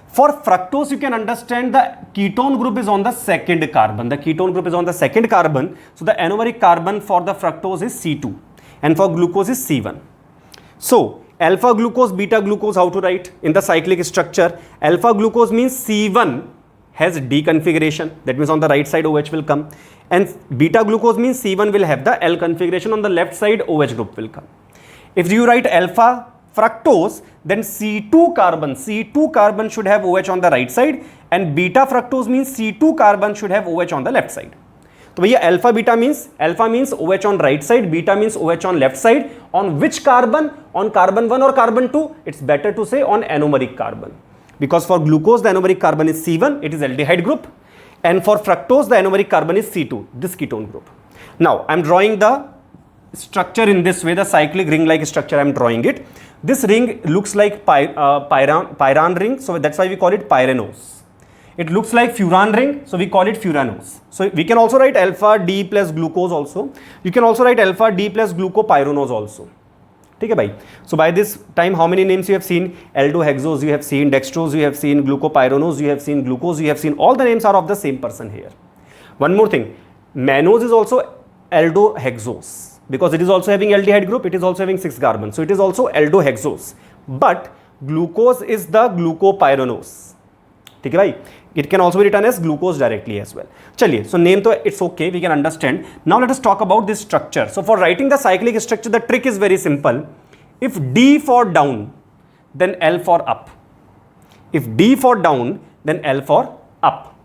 For fructose, you can understand the ketone group is on the second carbon. The ketone group is on the second carbon. So the anomeric carbon for the fructose is C2 and for glucose is C1. So alpha glucose, beta glucose, how to write in the cyclic structure? Alpha glucose means C1 has D configuration. That means on the right side OH will come. And beta glucose means C1 will have the L configuration. On the left side OH group will come. If you write alpha fructose, then C2 carbon should have OH on the right side, and beta fructose means C2 carbon should have OH on the left side. So भैया alpha beta means, alpha means OH on right side, beta means OH on left side. On which carbon? On carbon 1 or carbon 2? It's better to say on anomeric carbon. Because for glucose the anomeric carbon is C1, it is aldehyde group, and for fructose the anomeric carbon is C2, this ketone group. Now I am drawing the structure in this way, the cyclic ring like structure I am drawing it. This ring looks like pyran ring, so that's why we call it pyranose. It looks like furan ring, so we call it furanose. So we can also write alpha D plus glucose also. You can also write alpha D plus glucopyranose also. ठीक है भाई. So by this time, how many names you have seen? Aldohexose you have seen, dextrose you have seen, glucopyranose you have seen, glucose you have seen. All the names are of the same person here. One more thing, mannose is also aldohexose because it is also having aldehyde group. It is also having 6 carbons, so it is also aldohexose. But glucose is the glucopyranose. ठीक है भाई. It can also be written as glucose directly as well. चलिए, so name तो it's okay, we can understand. Now let us talk about this structure. So for writing the cyclic structure, the trick is very simple. If D for down, then L for up. If D for down, then L for up.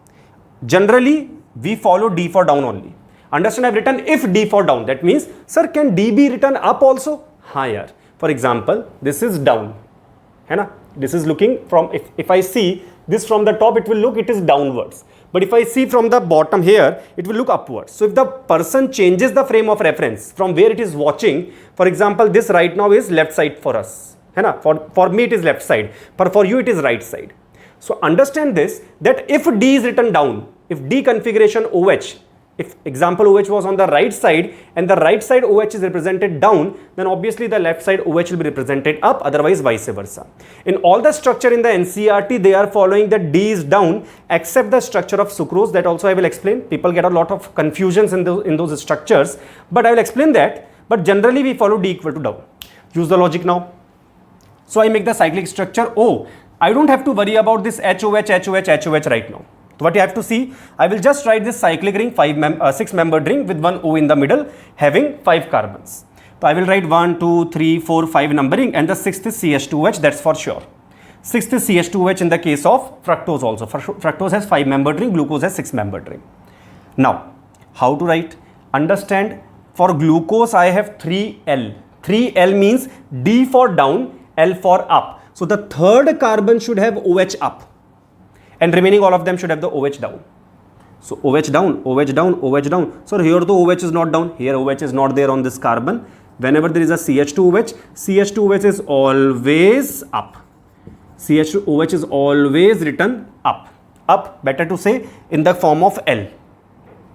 Generally, we follow D for down only. Understand, I've written if D for down. That means, sir, can D be written up also? हाँ यार. For example, this is down. है ना? This is looking from, if I see this from the top, it will look, it is downwards. But if I see from the bottom here, it will look upwards. So if the person changes the frame of reference from where it is watching, for example, this right now is left side for us. है ना? For me it is left side, but for you it is right side. So understand this, that if D is written down, if D configuration OH, if example OH was on the right side and the right side OH is represented down, then obviously the left side OH will be represented up, otherwise vice versa. In all the structure in the NCERT, they are following that D is down except the structure of sucrose. That also I will explain. People get a lot of confusions in those structures, but I will explain that. But generally we follow D equal to down. Use the logic now. So I make the cyclic structure O. I don't have to worry about this HOH, HOH, HOH right now. So what you have to see, I will just write this cyclic ring, 6-membered ring with one O in the middle having 5 carbons. So I will write 1, 2, 3, 4, 5 numbering, and the 6th is CH2OH, that's for sure. 6th is CH2OH in the case of fructose also. Fructose has 5-membered ring, glucose has 6-membered ring. Now, how to write? Understand, for glucose I have 3L. 3L means D for down, L for up. So the third carbon should have OH up, and remaining all of them should have the OH down. So OH down, OH down, OH down. So here the OH is not down, here OH is not there on this carbon. Whenever there is a CH2OH, CH2OH is always up. CH2OH is always written up. Up, better to say, in the form of L.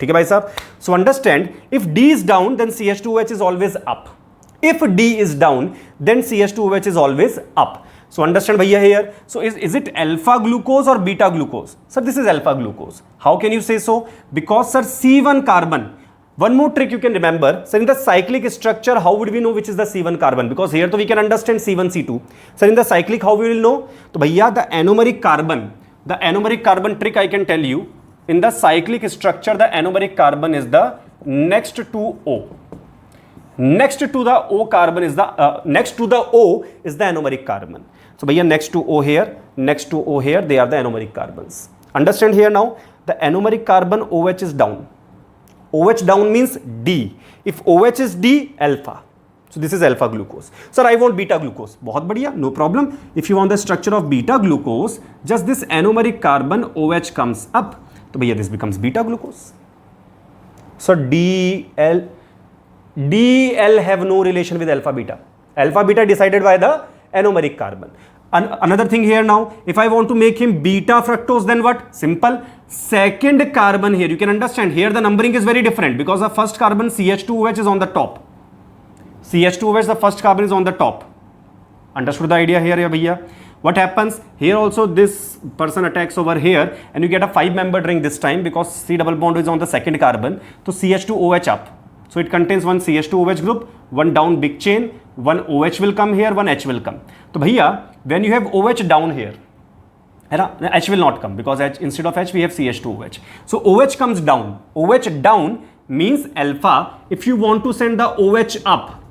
ठीक है भाई साहब? So understand, if D is down, then CH2OH is always up. If D is down, then CH2OH is always up. So understand bhaiya here. So is it alpha glucose or beta glucose? Sir, this is alpha glucose. How can you say so? Because sir, C1 carbon. One more trick you can remember. So in the cyclic structure, how would we know which is the C1 carbon? Because here we can understand C1, C2. So in the cyclic, how we will know? So bhaiya, the anomeric carbon trick I can tell you. In the cyclic structure, the anomeric carbon is the next to O. Next to the O carbon is the next to the O is the anomeric carbon. So bhaiya, next to O here, next to O here, they are the anomeric carbons. Understand here now, the anomeric carbon OH is down. OH down means D. If OH is D, alpha. So this is alpha glucose. Sir, I want beta glucose. बहुत बढ़िया, no problem. If you want the structure of beta glucose, just this anomeric carbon OH comes up. So bhaiya, this becomes beta glucose. So DL have no relation with alpha beta. Alpha beta decided by the anomeric carbon. Another thing here now, if I want to make him beta fructose, then what? Simple. Second carbon here, you can understand here the numbering is very different because the first carbon CH2OH is on the top. CH2OH, the first carbon is on the top. Understood the idea here, ya bhaiya? What happens? Here also this person attacks over here and you get a 5-membered ring this time because C double bond is on the second carbon. So CH2OH up. So it contains one CH2OH group, one down big chain, one OH will come here, one H will come. So bhaiya, when you have OH down here, H will not come because H, instead of H we have CH2OH. So OH comes down. OH down means alpha. If you want to send the OH up,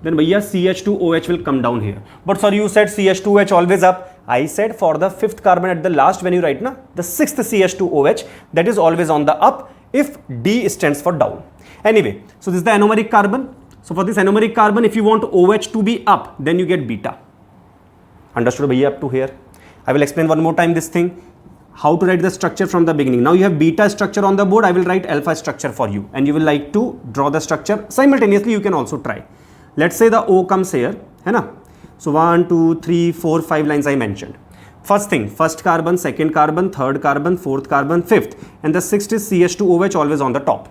then bhaiya CH2OH will come down here. But sir, you said CH2OH always up. I said for the 5th carbon at the last when you write na, the 6th CH2OH, that is always on the up if D stands for down. Anyway, so this is the anomeric carbon. So for this anomeric carbon, if you want OH to be up, then you get beta. Understood bhaiya up to here? I will explain one more time this thing. how to write the structure from the beginning. Now you have beta structure on the board. I will write alpha structure for you, and you will like to draw the structure simultaneously. You can also try. Let's say the O comes here, है ना? So 1, 2, 3, 4, 5 lines I mentioned. First thing, first carbon, second carbon, third carbon, fourth carbon, fifth, and the sixth is CH2OH always on the top.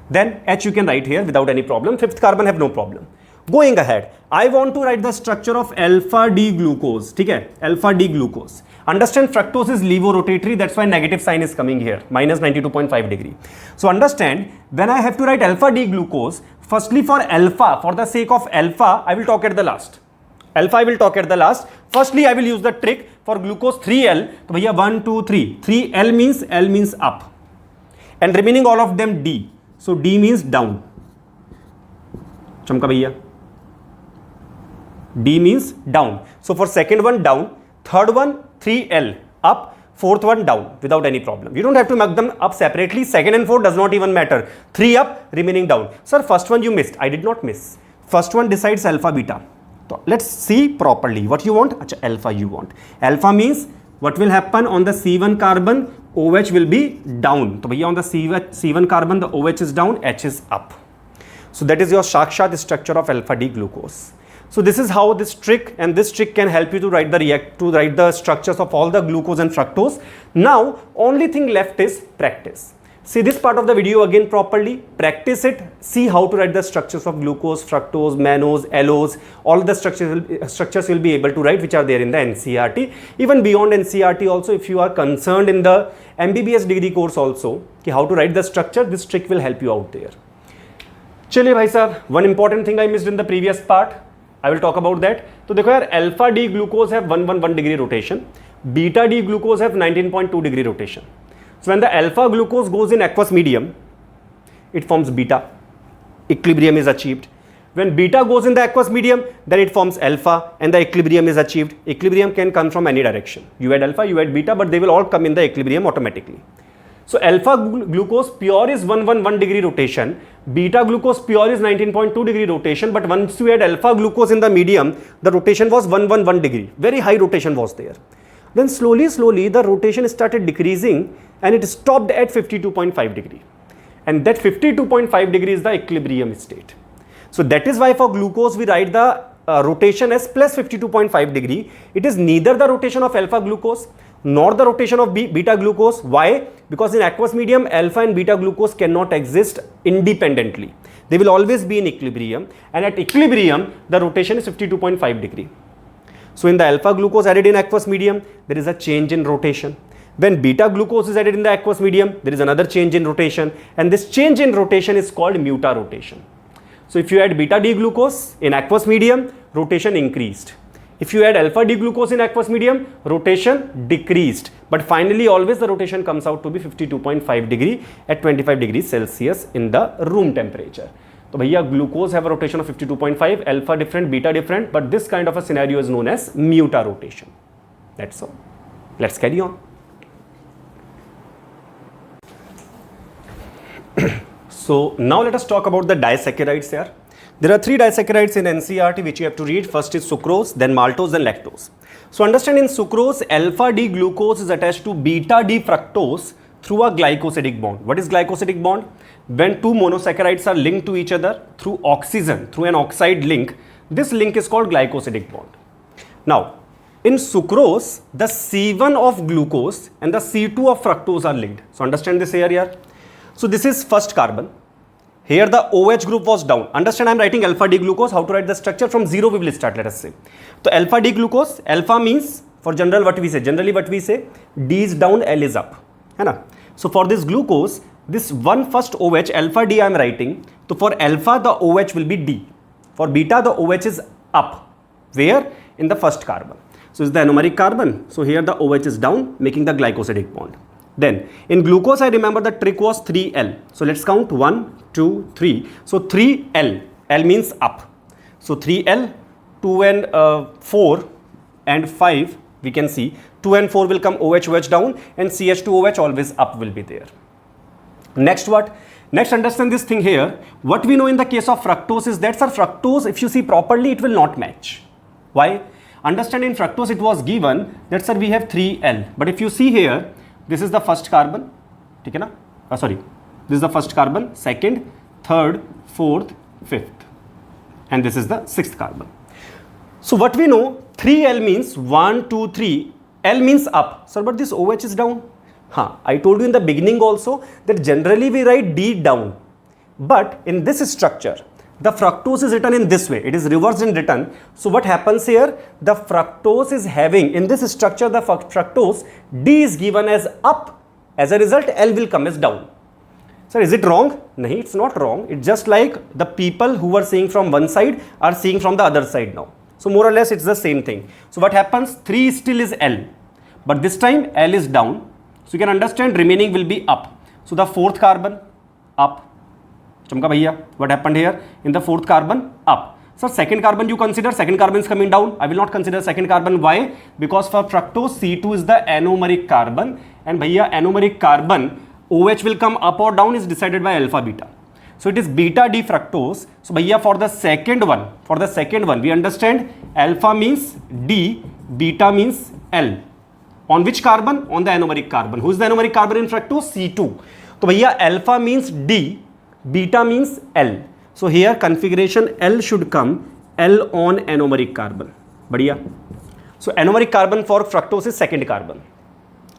Then H you can write here without any problem. Fifth carbon have no problem. Going ahead, I want to write the structure of alpha D glucose. ठीक है, alpha D glucose. Understand fructose is levorotatory, that's why negative sign is coming here, minus 92.5 degree. So understand, when I have to write alpha D glucose, firstly for alpha, for the sake of alpha, I will talk at the last. Alpha I will talk at the last. Firstly, I will use the trick for glucose 3L. So भैया 1, 2, 3. 3L means up. And remaining all of them D. So D means down. चमका भैया. D means down. So for second one down, third one 3L up, fourth one down without any problem. You don't have to mark them up separately. Second and fourth does not even matter. 3 up, remaining down. Sir, first one you missed. I did not miss. First one decides alpha beta. So let's see properly what you want. Achha, alpha you want. Alpha means what will happen on the C1 carbon, OH will be down. So bhaiya on the C1 carbon, the OH is down, H is up. So that is your Sakshat structure of alpha D glucose. So this is how this trick, and this trick can help you to write the structures of all the glucose and fructose. Now only thing left is practice. See this part of the video again properly, practice it, see how to write the structures of glucose, fructose, mannose, allose, all the structures you'll be able to write which are there in the NCERT. Even beyond NCERT also, if you are concerned in the MBBS degree course also, how to write the structure, this trick will help you out there. चलिए भाई साहब, one important thing I missed in the previous part, I will talk about that. तो देखो यार, alpha D glucose have 111 degree rotation, beta D glucose have 19.2 degree rotation. So when the alpha glucose goes in aqueous medium, it forms beta, equilibrium is achieved. When beta goes in the aqueous medium, then it forms alpha and the equilibrium is achieved. Equilibrium can come from any direction. You add alpha, you add beta, but they will all come in the equilibrium automatically. So alpha glucose pure is 111 degree rotation, beta glucose pure is 19.2 degree rotation, but once you add alpha glucose in the medium, the rotation was 111 degree, very high rotation was there. Then slowly the rotation started decreasing and it stopped at 52.5 degree. And that 52.5 degree is the equilibrium state. So that is why for glucose we write the rotation as plus 52.5 degree. It is neither the rotation of alpha glucose nor the rotation of beta glucose. Why? Because in aqueous medium, alpha and beta glucose cannot exist independently. They will always be in equilibrium, and at equilibrium, the rotation is 52.5 degree. So in the alpha glucose added in aqueous medium, there is a change in rotation. When beta glucose is added in the aqueous medium, there is another change in rotation, and this change in rotation is called mutarotation. So if you add beta D glucose in aqueous medium, rotation increased. If you add alpha D glucose in aqueous medium, rotation decreased. But finally, always the rotation comes out to be 52.5 degree at 25 degrees Celsius in the room temperature. So bhaiya, glucose have a rotation of 52.5, alpha different, beta different, but this kind of a scenario is known as mutarotation. That's all. Let's carry on. So now let us talk about the disaccharides here. There are 3 disaccharides in NCERT which you have to read. First is sucrose, then maltose, then lactose. So understand, in sucrose, alpha D glucose is attached to beta D fructose through a glycosidic bond. What is glycosidic bond? When 2 monosaccharides are linked to each other through oxygen, through an oxide link, this link is called glycosidic bond. Now, in sucrose, the C1 of glucose and the C2 of fructose are linked. So understand this here. So this is first carbon. Here the OH group was down. Understand, I am writing alpha D glucose. How to write the structure? From 0 we will start, let us say. So alpha D glucose, alpha means for generally what we say, D is down, L is up. So for this glucose, this one first OH, alpha D I am writing. So for alpha the OH will be D. For beta the OH is up. Where? In the first carbon. So is the anomeric carbon. So here the OH is down, making the glycosidic bond. Then in glucose, I remember the trick was 3L. So let's count 1, 2, 3. So 3L, L means up. So 3L, 2 and 4 and 5, we can see 2 and 4 will come OH down, and CH2OH always up will be there. Next what? Next, understand this thing here. What we know in the case of fructose is that, sir, fructose, if you see properly, it will not match. Why? Understand in fructose it was given that sir we have 3L, but if you see here, this is the first carbon, ठीक है ना, sorry, this is the first carbon, second, third, fourth, fifth, and this is the sixth carbon. So what we know, 3L means 1, 2, 3, L means up, sir, but this OH is down. I told you in the beginning also that generally we write D down, but in this structure, the fructose is written in this way. It is reversed in written. So what happens here? The fructose is having, in this structure, the fructose, D is given as up. As a result, L will come as down. Sir, is it wrong? No, it's not wrong. It's just like the people who are seeing from one side are seeing from the other side now. So more or less, it's the same thing. So what happens? 3 still is L. But this time, L is down. So you can understand remaining will be up. So the fourth carbon, up. Chamka bhaiya, what happened here? In the fourth carbon, up. So second carbon you consider, second carbon is coming down. I will not consider second carbon. Why? Because for fructose, C2 is the anomeric carbon. And bhaiya, anomeric carbon, OH will come up or down is decided by alpha beta. So it is beta D fructose. So bhaiya, for the second one, we understand alpha means D, beta means L. On which carbon? On the anomeric carbon. Who is the anomeric carbon in fructose? C2. So bhaiya, alpha means D, beta means L. So here configuration L should come, L on anomeric carbon. Badhiya. So anomeric carbon for fructose is second carbon.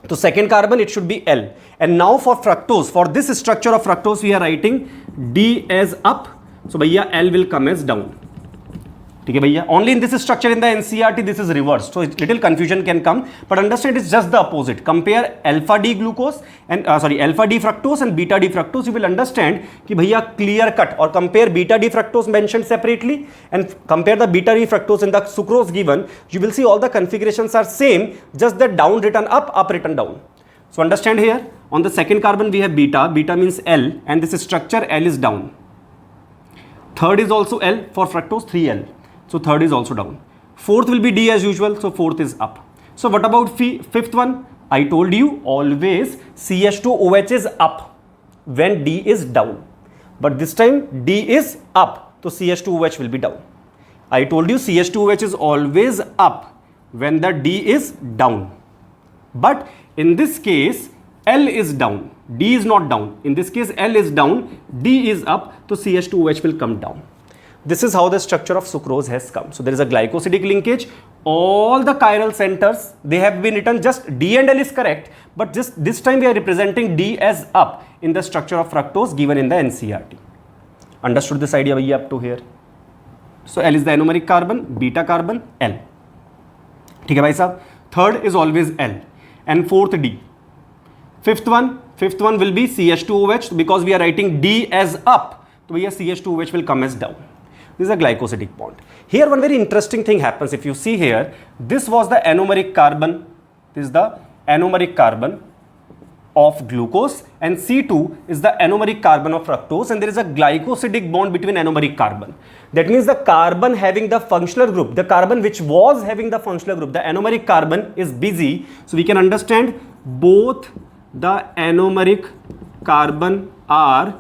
So second carbon it should be L. And now for fructose, for this structure of fructose we are writing D as up. So bhaiya, L will come as down. Okay, bhaiya. Only in this structure in the NCERT this is reversed, so little confusion can come, but understand it's just the opposite. Compare alpha D glucose and alpha D fructose and beta D fructose. You will understand कि भैया clear cut, or compare beta D fructose mentioned separately and compare the beta D fructose in the sucrose given. You will see all the configurations are same, just the down written up, up written down. So understand here on the second carbon we have beta, beta means L, and this structure L is down. Third is also L, for fructose 3L. So third is also down. Fourth will be D as usual, so fourth is up. So what about fifth one? I told you always CH2OH is up when D is down. But this time D is up, so CH2OH will be down. I told you CH2OH is always up when the D is down. But in this case, L is down, D is not down. In this case, L is down, D is up, so CH2OH will come down. This is how the structure of sucrose has come. So there is a glycosidic linkage. All the chiral centers, they have been written, just D and L is correct, but just this time we are representing D as up in the structure of fructose given in the NCERT. Understood this idea bhaiya up to here? So L is the anomeric carbon, beta carbon, L. ठीक है भाई साहब? Third is always L and fourth D. Fifth one will be CH2OH because we are writing D as up. So bhaiya CH2OH will come as down. This is a glycosidic bond. Here one very interesting thing happens. If you see here, this was the anomeric carbon. This is the anomeric carbon of glucose, and C2 is the anomeric carbon of fructose, and there is a glycosidic bond between anomeric carbon. That means the carbon having the functional group, the carbon which was having the functional group, the anomeric carbon is busy. So we can understand both the anomeric carbon are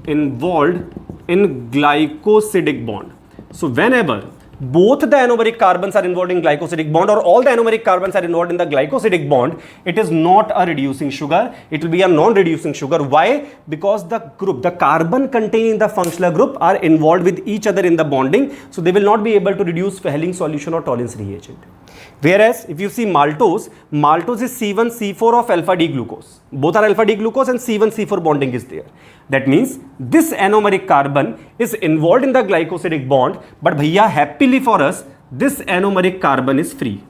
involved in glycosidic bond. So whenever both the anomeric carbons are involved in glycosidic bond, or all the anomeric carbons are involved in the glycosidic bond, it is not a reducing sugar, it will be a non-reducing sugar. Why? Because the carbon containing the functional group are involved with each other in the bonding, so they will not be able to reduce Fehling solution or Tollens reagent. Whereas if you see maltose is C1, C4 of alpha D glucose. Both are alpha D glucose and C1, C4 bonding is there. That means this anomeric carbon is involved in the glycosidic bond, but bhaiya, happily for us, this anomeric carbon is free.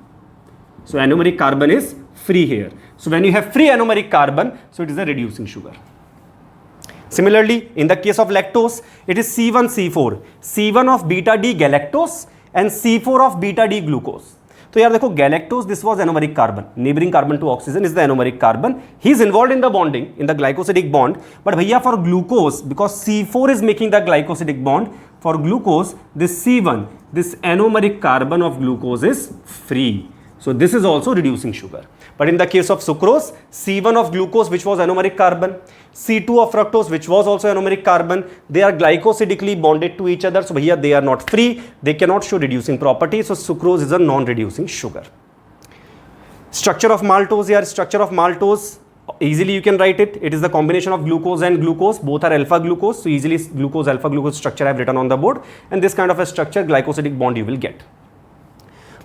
So anomeric carbon is free here. So when you have free anomeric carbon, so it is a reducing sugar. Similarly, in the case of lactose, it is C1, C4. C1 of beta D galactose and C4 of beta D glucose. तो यार देखो, galactose, this was anomeric carbon, neighboring carbon to oxygen is the anomeric carbon. He is involved in the bonding, in the glycosidic bond. But bhaiya, for glucose, because C4 is making the glycosidic bond, for glucose, this C1, this anomeric carbon of glucose is free. So this is also reducing sugar. But in the case of sucrose, C1 of glucose, which was anomeric carbon, C2 of fructose, which was also anomeric carbon, they are glycosidically bonded to each other. So here they are not free. They cannot show reducing property. So sucrose is a non-reducing sugar. Structure of maltose here, structure of maltose, easily you can write it. It is the combination of glucose and glucose. Both are alpha glucose. So easily glucose, alpha glucose structure I have written on the board. And this kind of a structure, glycosidic bond you will get.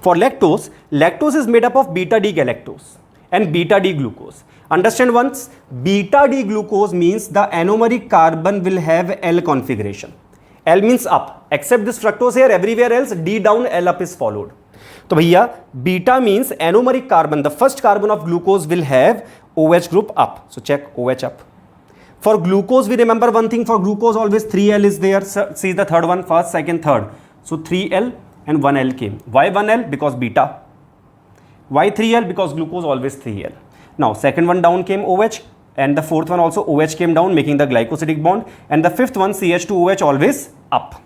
For lactose, lactose is made up of beta D galactose and beta D glucose. Understand once, beta D glucose means the anomeric carbon will have L configuration. L means up. Except this fructose here, everywhere else D down, L up is followed. So bhaiya, beta means anomeric carbon, the first carbon of glucose will have OH group up. So check OH up. For glucose, we remember one thing, for glucose always 3L is there. See the third one, first, second, third. So 3L and 1L came. Why 1L? Because beta. Why 3L? Because glucose always 3L. Now second one down came OH, and the fourth one also OH came down, making the glycosidic bond, and the fifth one CH2OH always up.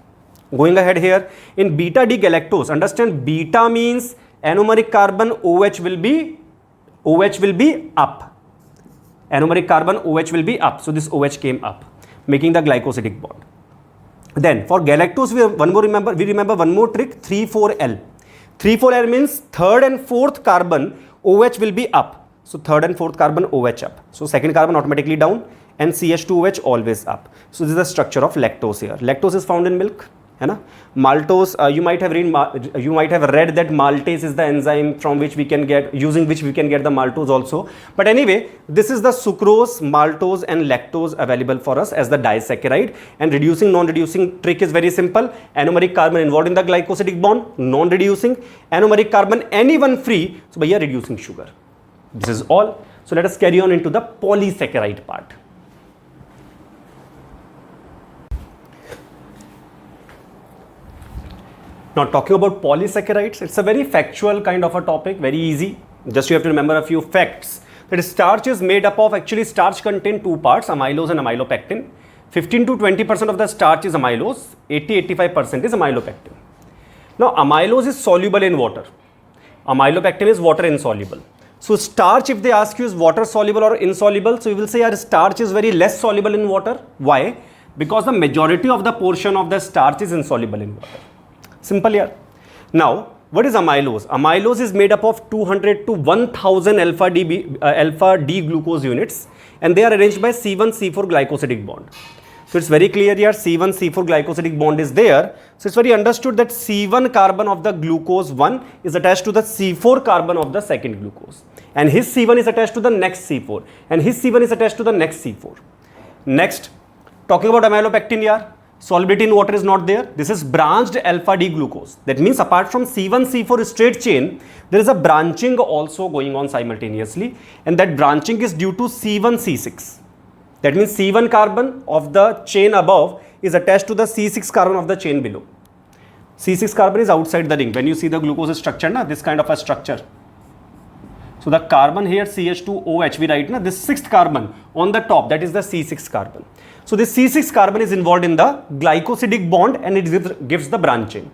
Going ahead here, in beta D galactose, understand beta means anomeric carbon, OH will be up. Anomeric carbon, OH will be up. So this OH came up, making the glycosidic bond. Then for galactose, we remember one more trick, 3,4L. 3,4L means third and fourth carbon OH will be up. So third and fourth carbon OH up. So second carbon automatically down, and CH2OH always up. So this is the structure of lactose here. Lactose is found in milk. Maltose, you might have read that maltase is the enzyme from which we can get, using which we can get the maltose also. But anyway, this is the sucrose, maltose and lactose available for us as the disaccharide. And reducing, non-reducing trick is very simple. Anomeric carbon involved in the glycosidic bond, non-reducing. Anomeric carbon, anyone free. So by reducing sugar. This is all. So let us carry on into the polysaccharide part. Now talking about polysaccharides, it's a very factual kind of a topic, very easy. Just you have to remember a few facts. That starch is made up of, actually starch contains two parts, amylose and amylopectin. 15 to 20% of the starch is amylose, 80-85% is amylopectin. Now amylose is soluble in water. Amylopectin is water insoluble. So starch, if they ask you is water soluble or insoluble, so you will say our starch is very less soluble in water. Why? Because the majority of the portion of the starch is insoluble in water. Simple here. Now, what is amylose? Amylose is made up of 200 to 1000 alpha D glucose units, and they are arranged by C1-C4 glycosidic bond. So it's very clear here, C1-C4 glycosidic bond is there. So it's very understood that C1 carbon of the glucose 1 is attached to the C4 carbon of the second glucose, and his C1 is attached to the next C4, and his C1 is attached to the next C4. Next, talking about amylopectin here. Solubility in water is not there. This is branched alpha D glucose. That means apart from C1-C4 straight chain, there is a branching also going on simultaneously, and that branching is due to C1-C6. That means C1 carbon of the chain above is attached to the C6 carbon of the chain below. C6 carbon is outside the ring. When you see the glucose structure, this kind of a structure. So the carbon here, CH2OH, we write this sixth carbon on the top, that is the C6 carbon. So this C6 carbon is involved in the glycosidic bond, and it gives the branching.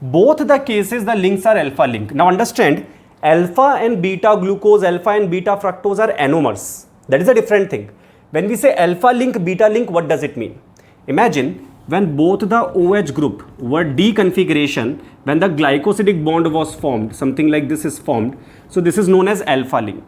Both the cases, the links are alpha link. Now understand, alpha and beta glucose, alpha and beta fructose are anomers. That is a different thing. When we say alpha link, beta link, what does it mean? Imagine when both the OH group were D configuration, when the glycosidic bond was formed, something like this is formed. So this is known as alpha link.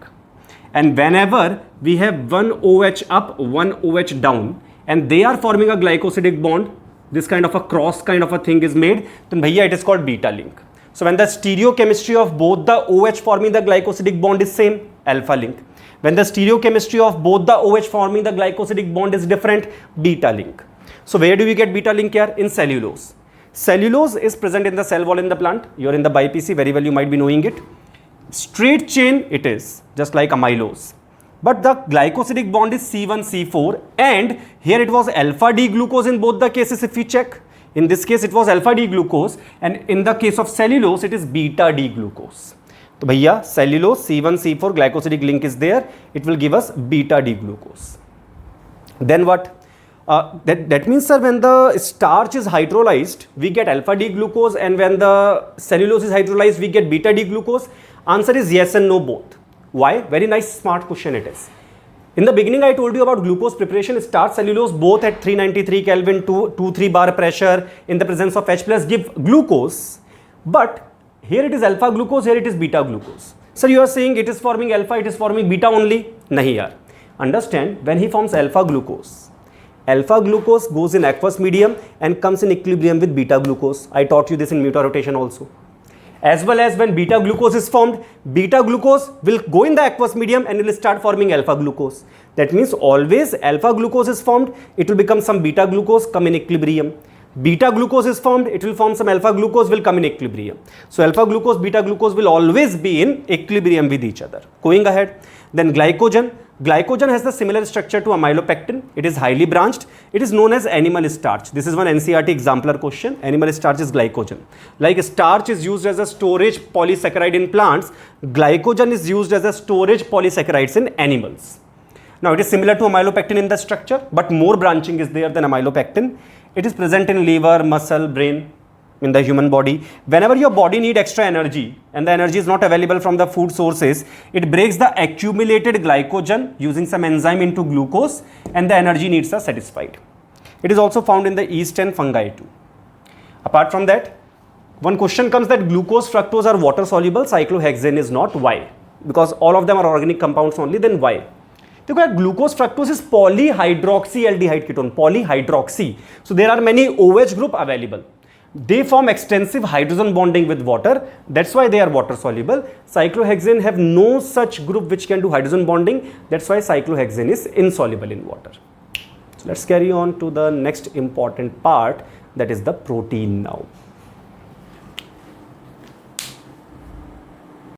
And whenever we have one OH up, one OH down, and they are forming a glycosidic bond, this kind of a cross kind of a thing is made, then bhaiya it is called beta link. So when the stereochemistry of both the OH forming the glycosidic bond is same, alpha link. When the stereochemistry of both the OH forming the glycosidic bond is different, beta link. So where do we get beta link here? In cellulose. Cellulose is present in the cell wall in the plant. You are in the BIPC, very well you might be knowing it. Straight chain it is, just like amylose. But the glycosidic bond is C1-C4, and here it was alpha D glucose in both the cases if we check. In this case it was alpha D glucose, and in the case of cellulose it is beta D glucose. So bhaiya, cellulose C1-C4 glycosidic link is there, it will give us beta D glucose. Then what? That means, sir, when the starch is hydrolyzed, we get alpha D glucose, and when the cellulose is hydrolyzed, we get beta D glucose. Answer is yes and no both. Why? Very nice, smart question it is. In the beginning, I told you about glucose preparation. Starch cellulose both at 393 Kelvin, 2-3 bar pressure in the presence of H plus give glucose. But here it is alpha glucose, here it is beta glucose. So you are saying it is forming alpha, it is forming beta only? Nahi yaar. Understand, when he forms alpha glucose goes in aqueous medium and comes in equilibrium with beta glucose. I taught you this in mutarotation also. As well as when beta glucose is formed, beta glucose will go in the aqueous medium and will start forming alpha glucose. That means always alpha glucose is formed, it will become some beta glucose, come in equilibrium. Beta glucose is formed, it will form some alpha glucose, will come in equilibrium. So alpha glucose, beta glucose will always be in equilibrium with each other. Going ahead, then glycogen. Glycogen has the similar structure to amylopectin. It is highly branched. It is known as animal starch. This is one NCERT exemplar question. Animal starch is glycogen. Like starch is used as a storage polysaccharide in plants, glycogen is used as a storage polysaccharides in animals. Now it is similar to amylopectin in the structure, but more branching is there than amylopectin. It is present in liver, muscle, brain, in the human body. Whenever your body needs extra energy and the energy is not available from the food sources, it breaks the accumulated glycogen using some enzyme into glucose and the energy needs are satisfied. It is also found in the yeast and fungi too. Apart from that, one question comes that glucose, fructose are water soluble, cyclohexane is not. Why? Because all of them are organic compounds only, then why? Because glucose fructose is polyhydroxyaldehyde ketone, polyhydroxy. So there are many OH group available. They form extensive hydrogen bonding with water. That's why they are water soluble. Cyclohexane have no such group which can do hydrogen bonding. That's why cyclohexane is insoluble in water. So let's carry on to the next important part, that is the protein now.